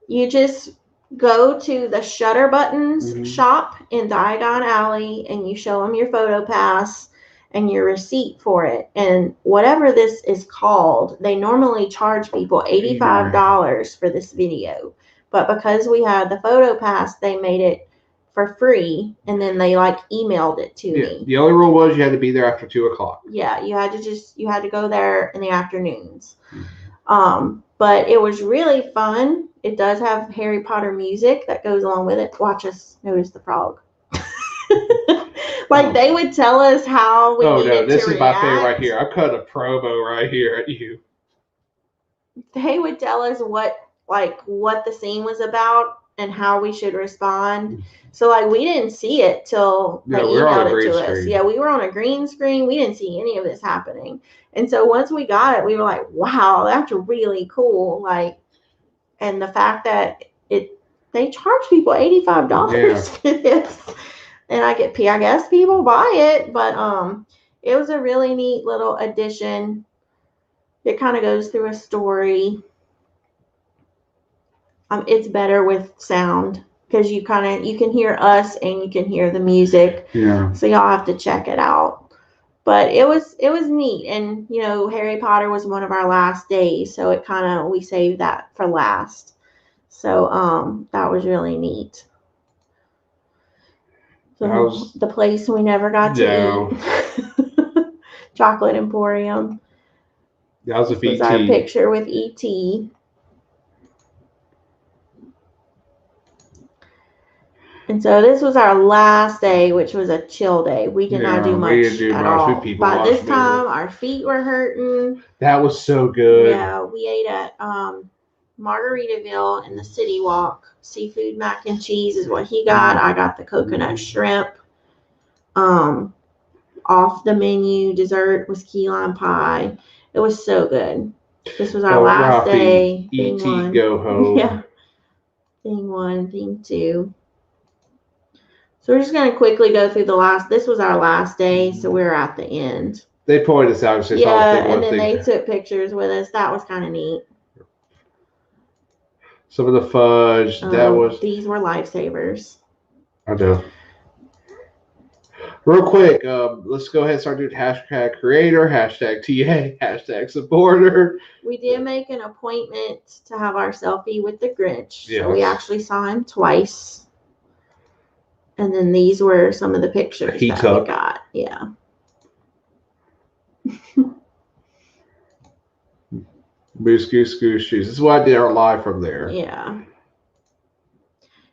S2: You just go to the Shutter Buttons shop in Diagon Alley, and you show them your photo pass and your receipt for it. And whatever this is called, they normally charge people $85 for this video. But because we had the photo pass, they made it for free, and then they emailed it to me.
S1: The only rule was you had to be there after 2:00.
S2: Yeah, you had to go there in the afternoons. But it was really fun. It does have Harry Potter music that goes along with it. Watch us notice the frog. They would tell us how we needed to react. Oh, no, this is my favorite
S1: right here. I'm cutting a promo right here at you.
S2: They would tell us what the scene was about and how we should respond. So, we didn't see it till they emailed it to us. Yeah, we were on a green screen. We didn't see any of this happening. And so once we got it, we were like, wow, that's really cool. And the fact that they charge people $85 for this. And I guess people buy it, but it was a really neat little addition. It kind of goes through a story. It's better with sound because you can hear us and you can hear the music.
S1: Yeah.
S2: So y'all have to check it out. But it was neat, and Harry Potter was one of our last days, so we saved that for last. So that was really neat. So the place we never got to eat. Chocolate Emporium.
S1: That was
S2: this was our picture with E.T. And so this was our last day, which was a chill day. We did not do much at all. By this time, our feet were hurting.
S1: That was so good.
S2: Yeah, we ate at Margaritaville in the City Walk. Seafood mac and cheese is what he got. I got the coconut shrimp. Off the menu dessert was key lime pie. It was so good. This was our last day.
S1: E.T. Go home.
S2: Yeah. Thing 1, thing 2. So we're just going to quickly go through this was our last day, so we're at the end.
S1: They pointed us out.
S2: And then they took pictures with us. That was kind of neat.
S1: Some of the fudge.
S2: These were lifesavers.
S1: I know. Real quick, let's go ahead and start doing hashtag creator, hashtag TA, hashtag supporter.
S2: We did make an appointment to have our selfie with the Grinch. Yes. So we actually saw him twice. And then these were some of the pictures we got. Yeah.
S1: Moose Goose Goose Shoes. This is why I did our live from there.
S2: Yeah.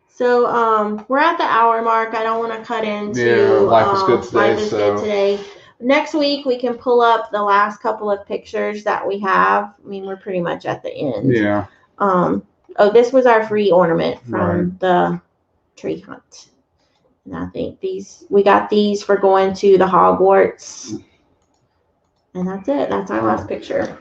S2: So we're at the hour mark. I don't want to cut into
S1: life is good today.
S2: Life is good today. Next week we can pull up the last couple of pictures that we have. I mean, we're pretty much at the end.
S1: Yeah.
S2: This was our free ornament from the tree hunt. And I think we got these for going to the Hogwarts. And that's it. That's our last picture.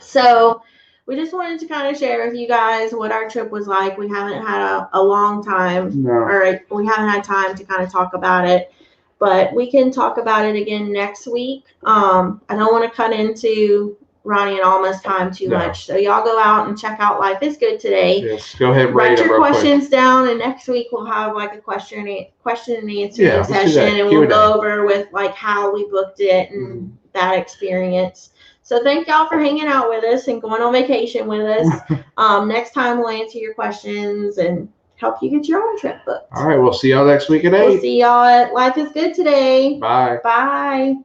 S2: So we just wanted to kind of share with you guys what our trip was like. We haven't had a long time, or we haven't had time to kind of talk about it, but we can talk about it again next week. I don't want to cut into Ronnie and Alma's time too much. So y'all go out and check out Life is Good Today.
S1: Yes, go ahead and
S2: write your questions down, and next week we'll have like a question and answer session, and we'll go over with like how we booked it and that experience. So thank y'all for hanging out with us and going on vacation with us. Next time we'll answer your questions and help you get your own trip booked.
S1: All right, we'll see y'all next week at 8.
S2: We'll see y'all at Life is Good Today.
S1: Bye.
S2: Bye.